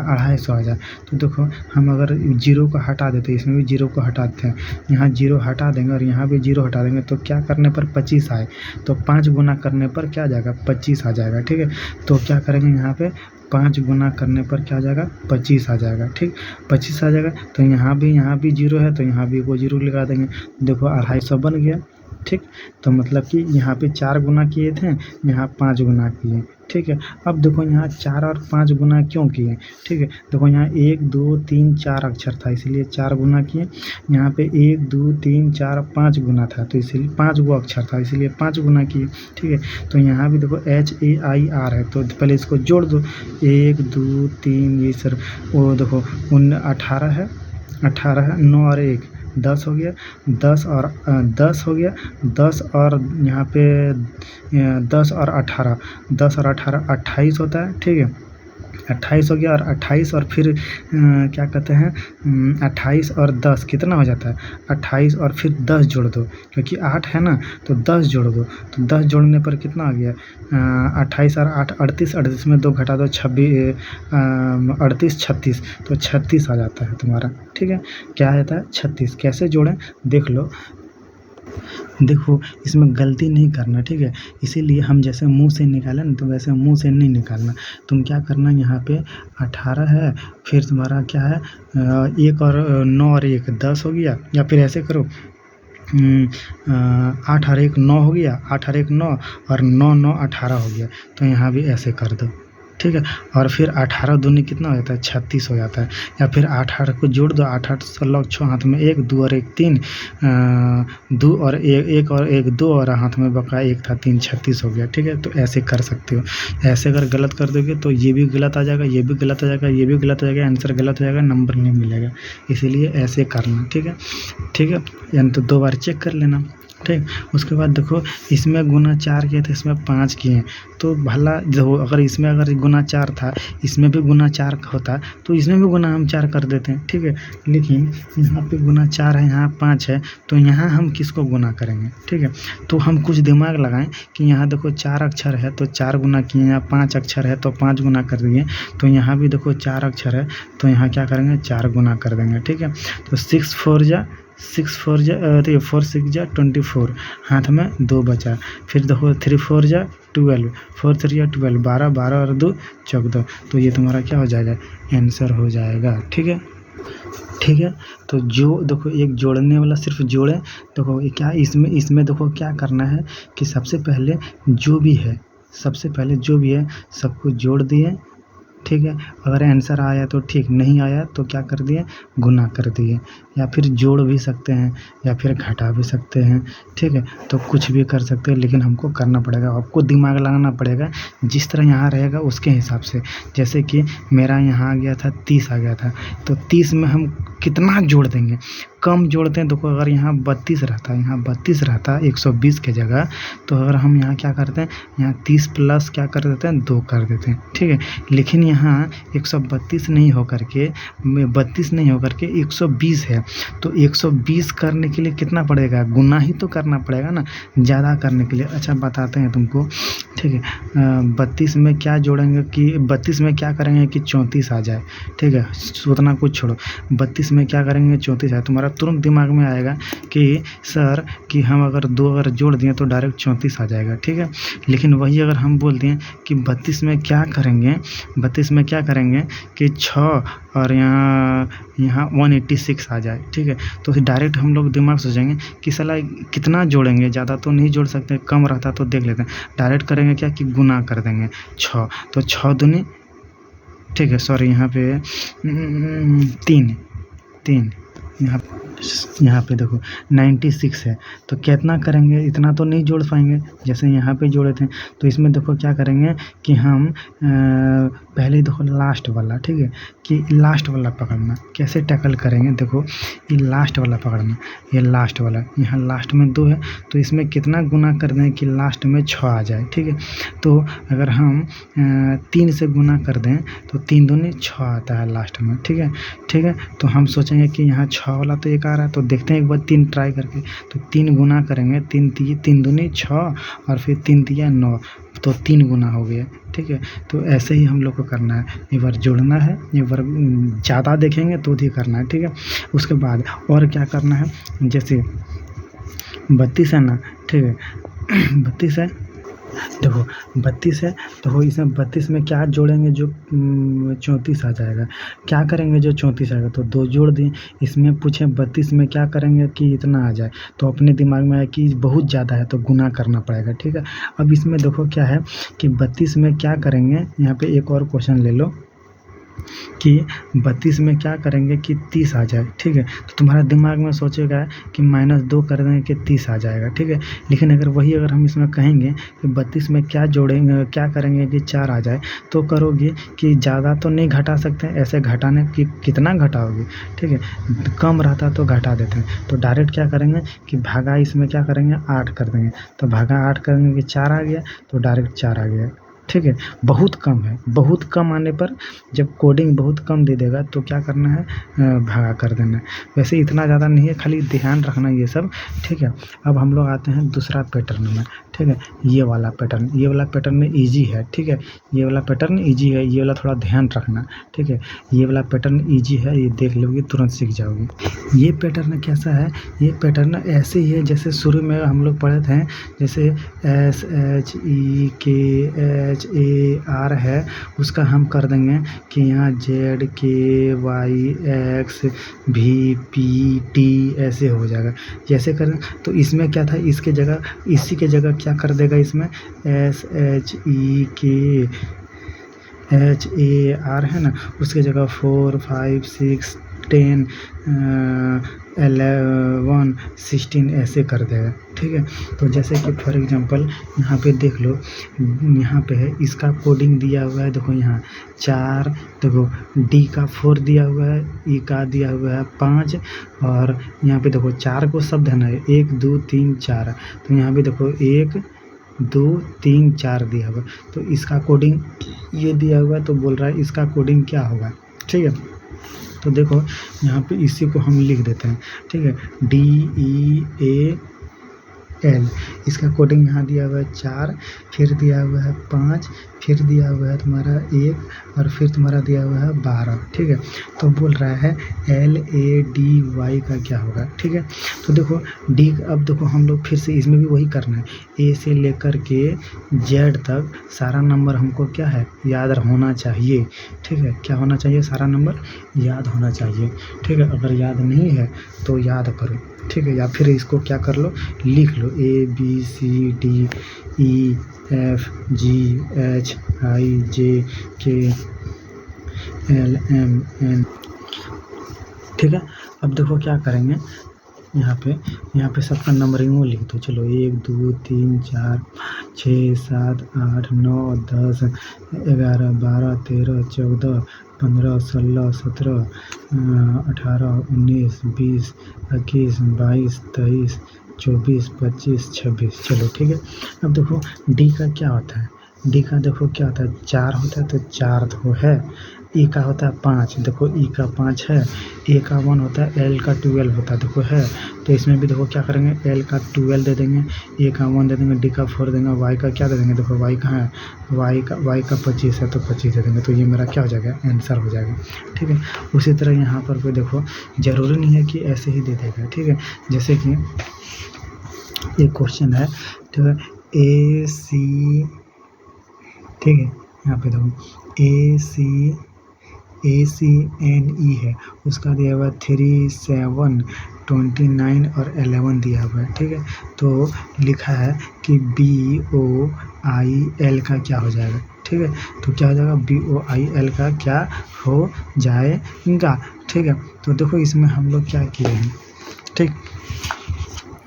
250 आ जाए। तो देखो हम अगर जीरो को हटा देते हैं, इसमें भी जीरो को हटा देते हैं, यहाँ जीरो हटा देंगे और यहाँ भी जीरो हटा देंगे, तो क्या करने पर 25 आए, तो 5 गुना करने पर क्या आ जाएगा, 25 आ जाएगा। ठीक है, तो क्या करेंगे, यहाँ पे 5 गुना करने पर क्या आ जाएगा, 25 आ जाएगा। ठीक, 25 आ जाएगा। तो यहाँ भी जीरो है, तो यहाँ भी वो जीरो लगा देंगे। देखो 250 बन गया। ठीक, तो मतलब कि यहाँ पे 4 गुना किए थे, यहाँ 5 गुना किए। ठीक है, अब देखो यहाँ 4 और 5 गुना क्यों किए। ठीक है, देखो यहाँ 1 2 3 4 अक्षर था, इसलिए 4 गुना किए। यहाँ पे 1 2 3 4 5 गुना था, तो इसलिए 5 गो अक्षर था, इसलिए 5 गुना किए। ठीक है, तो यहाँ भी देखो HAIR है, तो पहले इसको जोड़ दो, 1 2 3, ये सर वो देखो 18 है, 9 और 1 10 हो गया, 10 और 10 हो गया, 10 और यहाँ पे 10 और 18, 10 और 18 28 होता है। ठीक है, 28 हो गया, और 28 और फिर क्या कहते हैं, 28 और 10 कितना हो जाता है, 28 और फिर 10 जोड़ दो, क्योंकि 8 है ना, तो 10 जोड़ दो। तो 10 जोड़ने पर कितना आ गया, 28 और 8 38, 38 में 2 घटा दो, 26 38 36, तो 36 आ जाता है तुम्हारा। ठीक है, क्या आ जाता है, 36। कैसे जोड़ें देख लो। देखो इसमें गलती नहीं करना। ठीक है, इसीलिए हम जैसे मुंह से निकालें ना, तो वैसे मुंह से नहीं निकालना। तुम क्या करना, यहाँ पे 18 है, फिर तुम्हारा क्या है, 1 और 9 और 1 10 हो गया, या फिर ऐसे करो, 8 और 1 9 हो गया, 8 और 1 9, और 9 9 18 हो गया। तो यहाँ भी ऐसे कर दो। ठीक है, और फिर 18 दूनी कितना हो जाता है, 36 हो जाता है। या फिर 8 को जोड़ दो, 8 16 6, हाथ में 1 2 और 1 3, 2 और 1 और 1 2, और हाथ में बका 1 था 3, 36 हो गया। ठीक है, तो ऐसे कर सकते हो। ऐसे अगर गलत कर दोगे तो ये भी गलत आ जाएगा, ये भी गलत आ जाएगा, ये भी गलत हो जाएगा, आंसर गलत हो जाएगा, नंबर नहीं मिलेगा। इसीलिए ऐसे करना। ठीक है, ठीक है, यानी तो 2 बार चेक कर लेना। ठीक। उसके बाद देखो इसमें गुना 4 किए थे, इसमें 5 किए हैं, तो भला देखो अगर इसमें अगर गुना 4 था, इसमें भी गुना 4 होता तो इसमें भी गुना हम 4 कर देते हैं, ठीक है। लेकिन यहाँ पे गुना 4 है, यहाँ 5 है, तो यहाँ हम किसको गुना करेंगे, ठीक है। तो हम कुछ दिमाग लगाएं कि यहाँ देखो 4 अक्षर है तो 4 गुना किए, यहाँ 5 अक्षर है तो 5 गुना कर दिए, तो यहाँ भी देखो 4 अक्षर है तो यहाँ क्या करेंगे, 4 गुना कर देंगे, ठीक है। तो 6 4 जा 4 6 जा 24, हाथ में 2 बचा। फिर देखो 3 4 जा 12, 4 3 या 12, 12 12 और 2 14, तो ये तुम्हारा क्या हो जाएगा, आंसर हो जाएगा, ठीक है। ठीक है, तो जो देखो एक जोड़ने वाला सिर्फ जोड़े, देखो ये क्या इसमें देखो क्या करना है कि सबसे पहले जो भी है सबको जोड़ दिए, ठीक है। अगर आंसर आया तो ठीक, नहीं आया तो क्या कर दिए, गुना कर दिए, या फिर जोड़ भी सकते हैं या फिर घटा भी सकते हैं, ठीक है। तो कुछ भी कर सकते हैं, लेकिन हमको करना पड़ेगा, आपको दिमाग लगाना पड़ेगा, जिस तरह यहाँ रहेगा उसके हिसाब से। जैसे कि मेरा यहाँ आ गया था 30 आ गया था, तो 30 में हम कितना जोड़ देंगे, कम जोड़ते हैं। देखो अगर यहाँ 32 रहता 120 के जगह, तो अगर हम यहाँ क्या करते हैं, यहाँ 30 प्लस क्या कर देते हैं, 2 कर देते हैं, ठीक है। लेकिन यहाँ 132 नहीं होकर के 32 नहीं होकर के 120 है, तो 120 करने के लिए कितना पड़ेगा, गुना ही तो करना पड़ेगा ना, ज़्यादा करने के लिए। अच्छा बताते हैं तुमको, ठीक है। 32 में क्या जोड़ेंगे कि 32 में क्या करेंगे कि 34 आ जाए, ठीक है। उतना कुछ छोड़ो, 32 में क्या करेंगे, 34 आए, तुम्हारा तुरंत दिमाग में आएगा कि सर कि हम अगर 2 अगर जोड़ दिए तो डायरेक्ट 34 आ जाएगा, ठीक है। लेकिन वही अगर हम बोल दिए कि 32 में क्या करेंगे कि 6 और यहाँ 186 आ जाए, ठीक है। तो डायरेक्ट हम लोग दिमाग सोचेंगे कि साला कितना जोड़ेंगे, ज़्यादा तो नहीं जोड़ सकते, कम रहता तो देख लेते हैं। डायरेक्ट करेंगे क्या कि गुना कर देंगे 6, तो 6 दूनी, ठीक है, सॉरी यहाँ पे 3 यहाँ पे देखो 96 है, तो कितना करेंगे, इतना तो नहीं जोड़ पाएंगे जैसे यहाँ पे जोड़े थे। तो इसमें देखो क्या करेंगे कि हम पहले देखो लास्ट वाला, ठीक है, कि लास्ट वाला पकड़ना, कैसे टैकल करेंगे, देखो ये लास्ट वाला पकड़ना, ये लास्ट वाला, यहाँ लास्ट में 2 है, तो इसमें कितना गुना कर दें कि लास्ट में 6 आ जाए, ठीक है। तो अगर हम 3 से गुना कर दें तो 3 दूनी 6 आता है लास्ट में, ठीक है। तो हम सोचेंगे कि यहाँ 6 वाला तो एक आ रहा है, तो देखते हैं एक बार 3 ट्राई करके, तो 3 गुना करेंगे, 3 दूनी 6 और फिर 3 तिया 9, तो 3 गुना हो गया, ठीक है। तो ऐसे ही हम लोग को करना है, एक बार जोड़ना है, एक बार ज़्यादा देखेंगे तो भी करना है, ठीक है। उसके बाद और क्या करना है, जैसे 32 है ना, ठीक है, 32 है, देखो 32 है, तो इसमें 32 में क्या जोड़ेंगे जो 34 आ जाएगा, क्या करेंगे जो 34 आएगा, तो 2 जोड़ दें। इसमें पूछे 32 में क्या करेंगे कि इतना आ जाए, तो अपने दिमाग में आया कि बहुत ज़्यादा है तो गुना करना पड़ेगा, ठीक है। अब इसमें देखो क्या है कि 32 में क्या करेंगे, यहाँ पे एक और क्वेश्चन ले लो कि 32 में क्या करेंगे कि 30 आ जाए, ठीक है। तो तुम्हारा दिमाग में सोचेगा कि -2 कर देंगे कि 30 आ जाएगा, ठीक है। लेकिन अगर हम इसमें कहेंगे कि 32 में क्या जोड़ेंगे, क्या करेंगे कि 4 आ जाए, तो करोगे कि ज़्यादा तो नहीं घटा सकते, ऐसे घटाने की कितना घटाओगे, ठीक है। कम रहता तो घटा देते हैं, तो डायरेक्ट क्या करेंगे कि भागा इसमें क्या करेंगे 8 कर देंगे, तो भागा 8 करेंगे कि 4 आ गया, तो डायरेक्ट 4 आ गया, ठीक है। बहुत कम है, बहुत कम आने पर जब कोडिंग बहुत कम दे देगा तो क्या करना है, भागा कर देना है। वैसे इतना ज़्यादा नहीं है, खाली ध्यान रखना ये सब, ठीक है। अब हम लोग आते हैं दूसरा पैटर्न में, ठीक है। ये वाला पैटर्न ईजी है, ठीक है। ये वाला पैटर्न ईजी है, ये वाला थोड़ा ध्यान रखना, ठीक है। ये वाला पैटर्न ईजी है, ये देख लोगे तुरंत सीख जाओगे। ये पैटर्न कैसा है, ये पैटर्न ऐसे ही है जैसे शुरू में हम लोग पढ़े थे, जैसे SHEKHAR है, उसका हम कर देंगे कि यहाँ ZKYXVPT ऐसे हो जाएगा। जैसे करें तो इसमें क्या था, इसी के जगह क्या कर देगा, इसमें SHEKHAR है ना, उसके जगह 4 5 6 10 11 16 ऐसे कर देगा। ठीक है, तो जैसे कि फॉर एग्जांपल यहाँ पे देख लो, यहाँ पे है इसका कोडिंग दिया हुआ है। देखो यहाँ 4, देखो डी का 4 दिया हुआ है, ई का दिया हुआ है 5, और यहाँ पे देखो 4 को शब्द है ना 1 2 3 4, तो यहाँ पे देखो 1 2 3 4 दिया हुआ, तो इसका कोडिंग ये दिया हुआ है। तो बोल रहा है इसका कोडिंग क्या होगा। ठीक है, तो देखो यहाँ पे इसी को हम लिख देते हैं। ठीक है, DEAL, इसका कोडिंग यहाँ दिया हुआ है 4, फिर दिया हुआ है 5, फिर दिया हुआ है तुम्हारा 1, और फिर तुम्हारा दिया हुआ है 12। ठीक है, तो बोल रहा है LADY का क्या होगा। ठीक है, तो देखो डी, अब देखो हम लोग फिर से इसमें भी वही करना है, ए से लेकर के जेड तक सारा नंबर हमको क्या है याद होना चाहिए। ठीक है, क्या होना चाहिए, सारा नंबर याद होना चाहिए। ठीक है, अगर याद नहीं है तो याद करो। ठीक है, या फिर इसको क्या कर लो, लिख लो ABCDEFGHIJKLMN। ठीक है, अब देखो क्या करेंगे, यहाँ पे सबका नंबरिंग लिख दो। चलो 1 2 3 4 6 7 8 9 10 11 12 13 14 15 16 17 18 19 20 21 22 23 24 25 26। चलो ठीक है, अब देखो डी का क्या होता है, डी का देखो क्या होता है, 4 होता है, तो 4 तो है। ई का होता है 5, देखो ई का 5 है। ए का 1 होता है, एल का 12 होता है, देखो है। तो इसमें भी देखो क्या करेंगे, एल का 12 दे देंगे, ए का 1 दे देंगे, डी का 4 देंगे, वाई का क्या दे देंगे, देखो वाई कहाँ है, वाई का 25 है, तो 25 दे देंगे। तो ये मेरा क्या हो जाएगा, आंसर हो जाएगा। ठीक है, उसी तरह यहाँ पर कोई देखो ज़रूरी नहीं है कि ऐसे ही दे देगा। ठीक है, जैसे कि एक क्वेश्चन है, ठीक है, AC, ठीक है, यहाँ पे देखो ACNE है, उसका दिया हुआ 3 7 29 और 11 दिया हुआ है। ठीक है, तो लिखा है कि BOIL का क्या हो जाएगा। ठीक है, तो क्या हो जाएगा, BOIL का क्या हो जाएगा। ठीक है, तो देखो इसमें हम लोग क्या किए हैं। ठीक,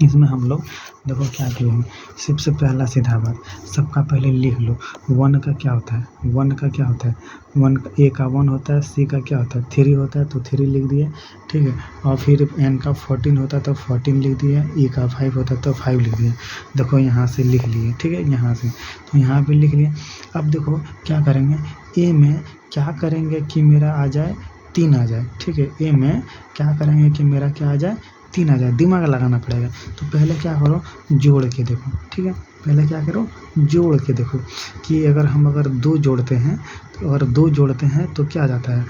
इसमें हम लोग देखो क्या किए हैं, सबसे पहला सीधा बात, सबका पहले लिख लो। 1 का क्या होता है, 1 का क्या होता है, 1 का ए का 1 होता है, सी का क्या होता है 3 होता है, तो 3 लिख दिए। ठीक है, और फिर एन का 14 होता है, तो 14 लिख दिए। ई का 5 होता है, तो 5 लिख दिए। देखो यहाँ से लिख लिए। ठीक है, यहाँ से तो यहाँ पे लिख लिए। अब देखो क्या करेंगे, ए में क्या करेंगे कि मेरा आ जाए 3 आ जाए। ठीक है, ए में क्या करेंगे कि मेरा क्या आ जाए 3 आ जाए, दिमाग लगाना पड़ेगा। तो पहले क्या करो, जोड़ के देखो। ठीक है, पहले क्या करो, जोड़ के देखो कि अगर 2 जोड़ते हैं, तो अगर 2 जोड़ते हैं तो क्या आ जाता है,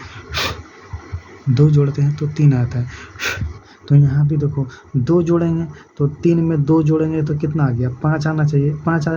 2 जोड़ते हैं तो 3 आता है। तो यहाँ भी देखो 2 जोड़ेंगे तो 3 में 2 जोड़ेंगे तो कितना आ गया, 5 आना चाहिए, 5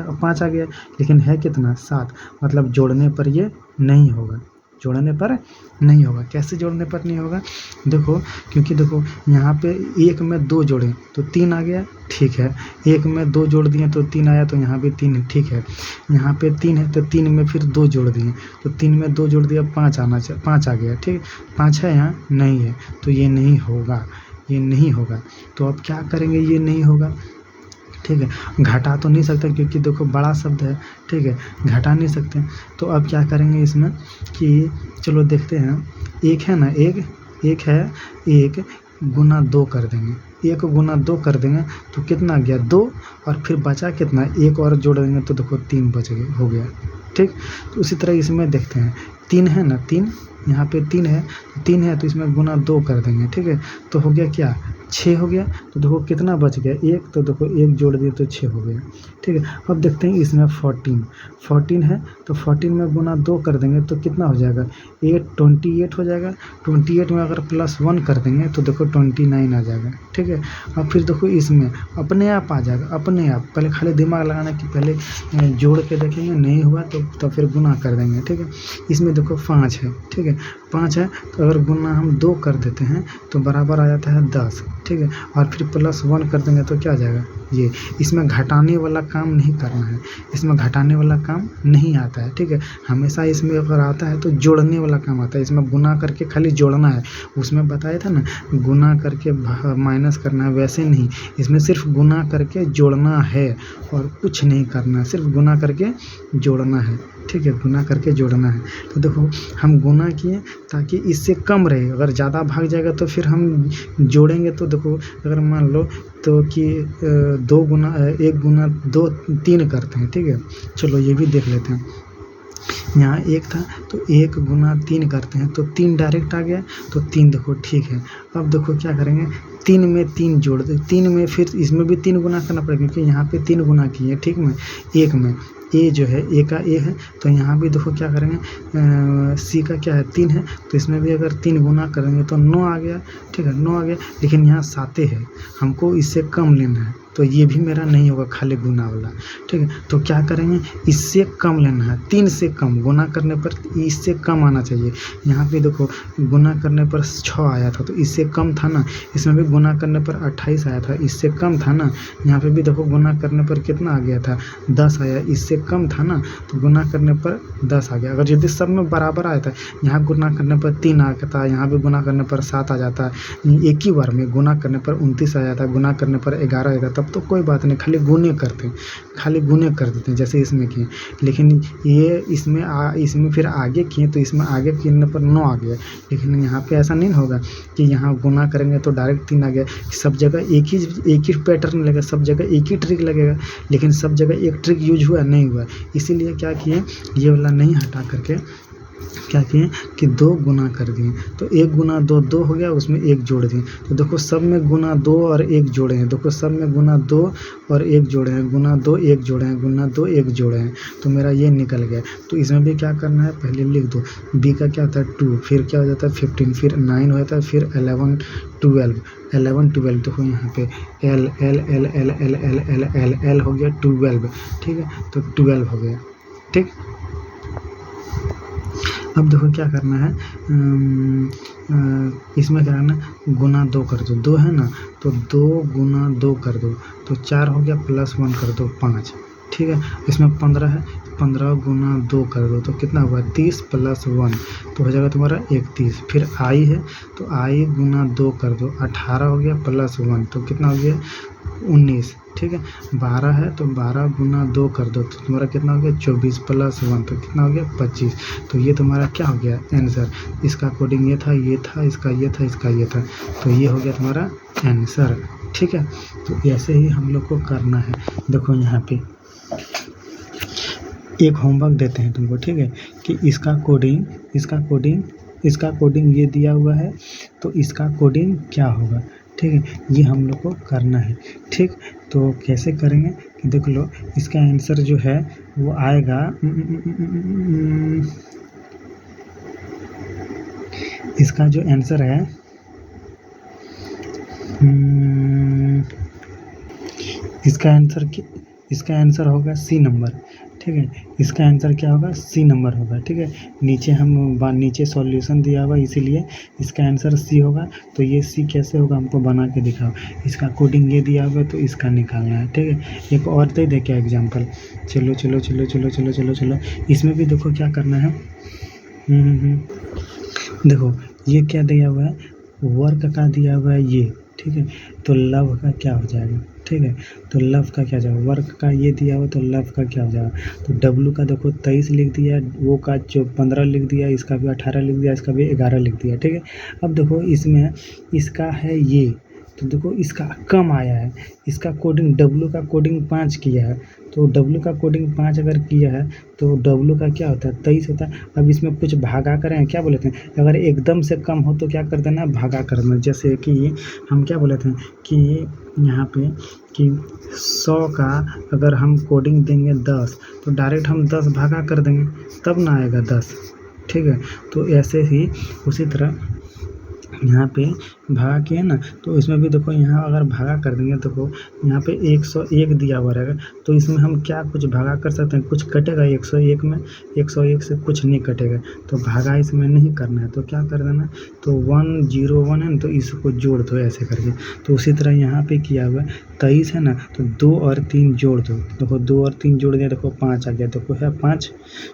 आ गया, लेकिन है कितना 7, मतलब जोड़ने पर ये नहीं होगा, जोड़ने पर नहीं होगा। कैसे जोड़ने पर नहीं होगा, देखो क्योंकि देखो यहाँ पे 1 में 2 जोड़े तो 3 आ गया। ठीक है, 1 में 2 जोड़ दिए तो 3 आया, तो यहाँ पे 3 है। ठीक है, यहाँ पे 3 है, तो 3 में फिर 2 जोड़ दिए तो 3 में 2 जोड़ दिया, 5 आना चाहिए, 5 आ गया। ठीक, 5 है, यहाँ नहीं है, तो ये नहीं होगा, ये नहीं होगा। तो अब क्या करेंगे, ये नहीं होगा। ठीक है, घटा तो नहीं सकते क्योंकि देखो बड़ा शब्द है। ठीक है, घटा नहीं सकते, तो अब क्या करेंगे इसमें कि चलो देखते हैं, एक है ना, एक है, 1 गुना 2 कर देंगे, 1 गुना 2 कर देंगे तो कितना गया 2, और फिर बचा कितना, 1 और जोड़ देंगे तो देखो 3 बच गए, हो गया। ठीक, तो उसी तरह इसमें देखते हैं, 3 है ना, 3 यहाँ पे 3 है, तो इसमें गुना 2 कर देंगे। ठीक है, तो हो गया क्या, 6 हो गया। तो देखो कितना बच गया, 1, तो देखो 1 जोड़ दिए तो 6 हो गया। ठीक है, अब देखते हैं इसमें 14 है, तो 14 में गुना 2 कर देंगे तो कितना हो जाएगा, 28 हो जाएगा। 28 में अगर +1 कर देंगे तो देखो 29 आ जाएगा। ठीक है, अब फिर देखो इसमें अपने आप आ जाएगा, अपने आप। पहले खाली दिमाग लगाना कि पहले जोड़ के देखेंगे, नहीं हुआ तो फिर गुना कर देंगे। ठीक है, इसमें देखो 5 है। ठीक है, 5 है, तो अगर गुना हम 2 कर देते हैं तो बराबर आ जाता है 10। ठीक है, और फिर +1 कर देंगे तो क्या आ जाएगा ये इसमें घटाने वाला काम नहीं करना है, इसमें घटाने वाला काम नहीं आता है, ठीक है। हमेशा इसमें अगर आता है तो जोड़ने वाला काम आता है, इसमें गुना करके खाली जोड़ना है। उसमें बताया था ना गुना करके माइनस करना है, वैसे नहीं, इसमें सिर्फ गुना करके जोड़ना है और कुछ नहीं करना है, सिर्फ गुना करके जोड़ना है, ठीक है, गुना करके जोड़ना है। तो देखो हम गुना किए ताकि इससे कम रहे, अगर ज़्यादा भाग जाएगा तो फिर हम जोड़ेंगे तो देखो अगर मान लो तो कि 2 गुना 1 गुना 2 3 करते हैं, ठीक है। चलो ये भी देख लेते हैं। यहाँ 1 था तो 1 गुना 3 करते हैं तो 3 डायरेक्ट आ गया, तो 3 देखो ठीक है। अब देखो क्या करेंगे, 3 में 3 जोड़ दे, 3 में फिर इसमें भी 3 गुना करना पड़ेगा क्योंकि यहाँ पे 3 गुना किए, ठीक में 1 में ए जो है ए का ए है, तो यहाँ भी देखो क्या करेंगे सी का क्या है 3 है, तो इसमें भी अगर 3 गुना करेंगे तो 9 आ गया, ठीक है 9 आ गया। लेकिन यहाँ 7 है, हमको इससे कम लेना है, तो ये भी मेरा नहीं होगा खाली गुना वाला, ठीक है। तो क्या करेंगे, इससे कम लेना है, 3 से कम, गुना करने पर इससे कम आना चाहिए। यहाँ पे देखो गुना करने पर 6 आया था तो इससे कम था ना, इसमें भी गुना करने पर 28 आया था, इससे कम था ना। यहाँ पे भी देखो गुना करने पर कितना आ गया था 10 आया, इससे कम था ना, तो गुना करने पर 10 आ गया। अगर यदि सब में बराबर आया था, यहाँ गुना करने पर 3 आ गया था, यहाँ भी गुना करने पर 7 आ जाता है, एक ही बार में गुना करने पर 29 आ जाता है, गुना करने पर 11 आ जाता, तब तो कोई बात नहीं, खाली गुने करते हैं, खाली गुने कर देते हैं जैसे इसमें किए। लेकिन ये इसमें फिर आगे किए तो इसमें आगे करने पर 9 आ गया, लेकिन यहाँ पे ऐसा नहीं होगा कि यहाँ गुना करेंगे तो डायरेक्ट 3 आ गया। सब जगह एक ही पैटर्न लगेगा, सब जगह एक ही ट्रिक लगेगा, लेकिन सब जगह एक ट्रिक यूज हुआ नहीं हुआ, इसीलिए क्या किए, ये वाला नहीं हटा करके क्या किए कि 2 गुना कर दिए, तो 1 गुना 2 2 हो गया, उसमें 1 जोड़ दिए। तो देखो सब में गुना 2 और 1 जोड़े हैं, देखो सब में गुना 2 और 1 जोड़े हैं, गुना 2 1 जोड़े हैं, गुना 2 1 जोड़े हैं, तो मेरा ये निकल गया। तो इसमें भी क्या करना है, पहले लिख दो, बी का क्या होता है 2, फिर क्या हो जाता है 15, फिर 9 हो जाता है, फिर 11 12 देखो यहाँ पे L L L L L L L L L हो गया 12, ठीक है, तो 12 हो गया, ठीक। अब देखो क्या करना है, इसमें क्या करना है, गुना 2 कर दो, 2 है ना, तो 2 गुना 2 कर दो, तो 4 हो गया, प्लस 1 कर दो 5, ठीक है। इसमें 15 है, 15 गुना 2 कर दो तो कितना हुआ 30 प्लस 1, तो हो जाएगा तुम्हारा 31। फिर आई है तो आई गुना 2 कर दो, 18 हो गया प्लस 1, तो कितना हो गया 19, ठीक है। 12 है तो 12 गुना 2 कर दो, तो तुम्हारा कितना हो गया 24 प्लस 1, तो कितना हो गया 25। तो ये तुम्हारा क्या हो गया आंसर, इसका कोडिंग ये था, ये था, इसका ये था, इसका ये था, तो ये हो गया तुम्हारा आंसर, ठीक है। तो ऐसे ही हम लोग को करना है। देखो यहाँ पे एक होमवर्क देते हैं तुमको, ठीक है, कि इसका कोडिंग ये दिया हुआ है, तो इसका कोडिंग क्या होगा, ठीक है, ये हम लोग को करना है, ठीक। तो कैसे करेंगे कि देख लो, इसका आंसर जो है वो आएगा इसका जो आंसर है इसका आंसर होगा सी नंबर, ठीक है। इसका आंसर क्या होगा, सी नंबर होगा, ठीक है। नीचे सॉल्यूशन दिया हुआ, इसीलिए इसका आंसर सी होगा। तो ये सी कैसे होगा हमको बना के दिखाओ, इसका कोडिंग ये दिया हुआ है तो इसका निकालना है, ठीक है। एक और दे दे क्या एग्जाम्पल, चलो चलो चलो चलो चलो चलो चलो, इसमें भी देखो क्या करना है। देखो ये क्या दिया हुआ है, वर्क का दिया हुआ है ये, ठीक है, तो लव का क्या हो जाएगा, ठीक है, तो लव का क्या जाएगा, वर्क का ये दिया हुआ तो लव का क्या हो जाएगा, तो डब्लू का देखो 23 लिख दिया, वो का जो 15 लिख दिया, इसका भी 18 लिख दिया, इसका भी 11 लिख दिया, ठीक है। अब देखो इसमें इसका है ये, तो देखो इसका कम आया है, इसका कोडिंग डब्लू का कोडिंग 5 किया है, तो डब्लू का कोडिंग 5 अगर किया है तो डब्लू का क्या होता है 23 होता है। अब इसमें कुछ भागा करें, क्या बोले थे, अगर एकदम से कम हो तो क्या कर देना, भागा कर देना। जैसे कि हम क्या बोले थे कि यहाँ पे कि 100 का अगर हम कोडिंग देंगे 10, तो डायरेक्ट हम 10 भागा कर देंगे, तब ना आएगा 10, ठीक है। तो ऐसे ही उसी तरह यहाँ पे भागा किया ना, तो इसमें भी देखो यहाँ अगर भागा कर देंगे, देखो यहाँ पे 101 दिया हुआ रहेगा, तो इसमें हम क्या कुछ भागा कर सकते हैं? कुछ कटेगा 101 में? 101 से कुछ नहीं कटेगा, तो भागा इसमें नहीं करना है। तो क्या कर देना, तो 101 है ना, तो इसको जोड़ दो ऐसे करके। तो उसी तरह यहाँ पे किया हुआ है 23 है ना, तो 2 और 3 जोड़ दो। देखो 2 और 3 जोड़ दिया, देखो 5 आ गया, देखो है 5।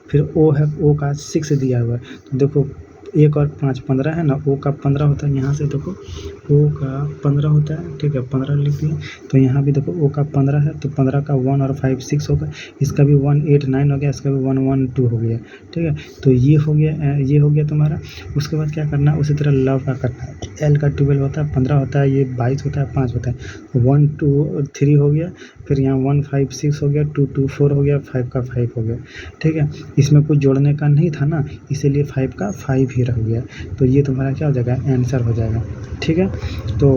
फिर ओ है, ओ का 6 दिया हुआ है, तो देखो 1 और 5 15 है ना, ओ का 15 होता है। यहाँ से देखो ओ का 15 होता है, ठीक है, 15 लिख दिए। तो यहाँ भी देखो ओ का 15 है, तो 15 का 1 और 5 6 होगा। इसका भी 189 हो गया, इसका भी 112 हो गया, ठीक है। तो ये हो गया, ये हो गया तुम्हारा। उसके बाद क्या करना है, उसी तरह लव का करना है। एल का 12 होता है, 15 होता है, ये 22 होता है, 5 होता है। 1 2 3 हो गया, फिर यहाँ 1 5 6 हो गया, 2 2 4 हो गया, 5 का 5 हो गया, ठीक है। इसमें कुछ जोड़ने का नहीं था ना, इसीलिए 5 का 5 ही रह गया। तो ये तुम्हारा क्या हो जाएगा, आंसर हो जाएगा, ठीक है। तो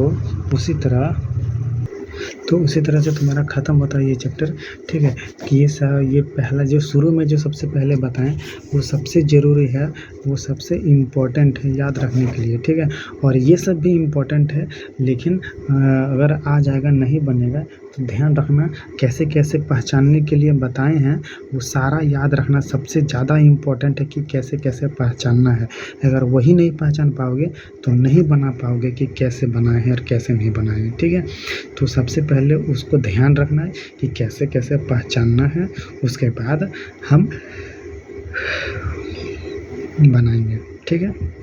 उसी तरह से तुम्हारा ख़त्म होता है ये चैप्टर, ठीक है। कि ये पहला जो शुरू में जो सबसे पहले बताएं, वो सबसे ज़रूरी है, वो सबसे इम्पोर्टेंट है याद रखने के लिए, ठीक है। और ये सब भी इम्पोर्टेंट है, लेकिन अगर आ जाएगा नहीं बनेगा तो ध्यान रखना, कैसे कैसे पहचानने के लिए बताए हैं वो सारा याद रखना सबसे ज़्यादा इम्पोर्टेंट है, कि कैसे कैसे पहचानना है। अगर वही नहीं पहचान पाओगे तो नहीं बना पाओगे कि कैसे बनाए हैं और कैसे नहीं बनाए हैं, ठीक है। तो सबसे पहले उसको ध्यान रखना है कि कैसे कैसे पहचानना है, उसके बाद हम बनाएंगे, ठीक है।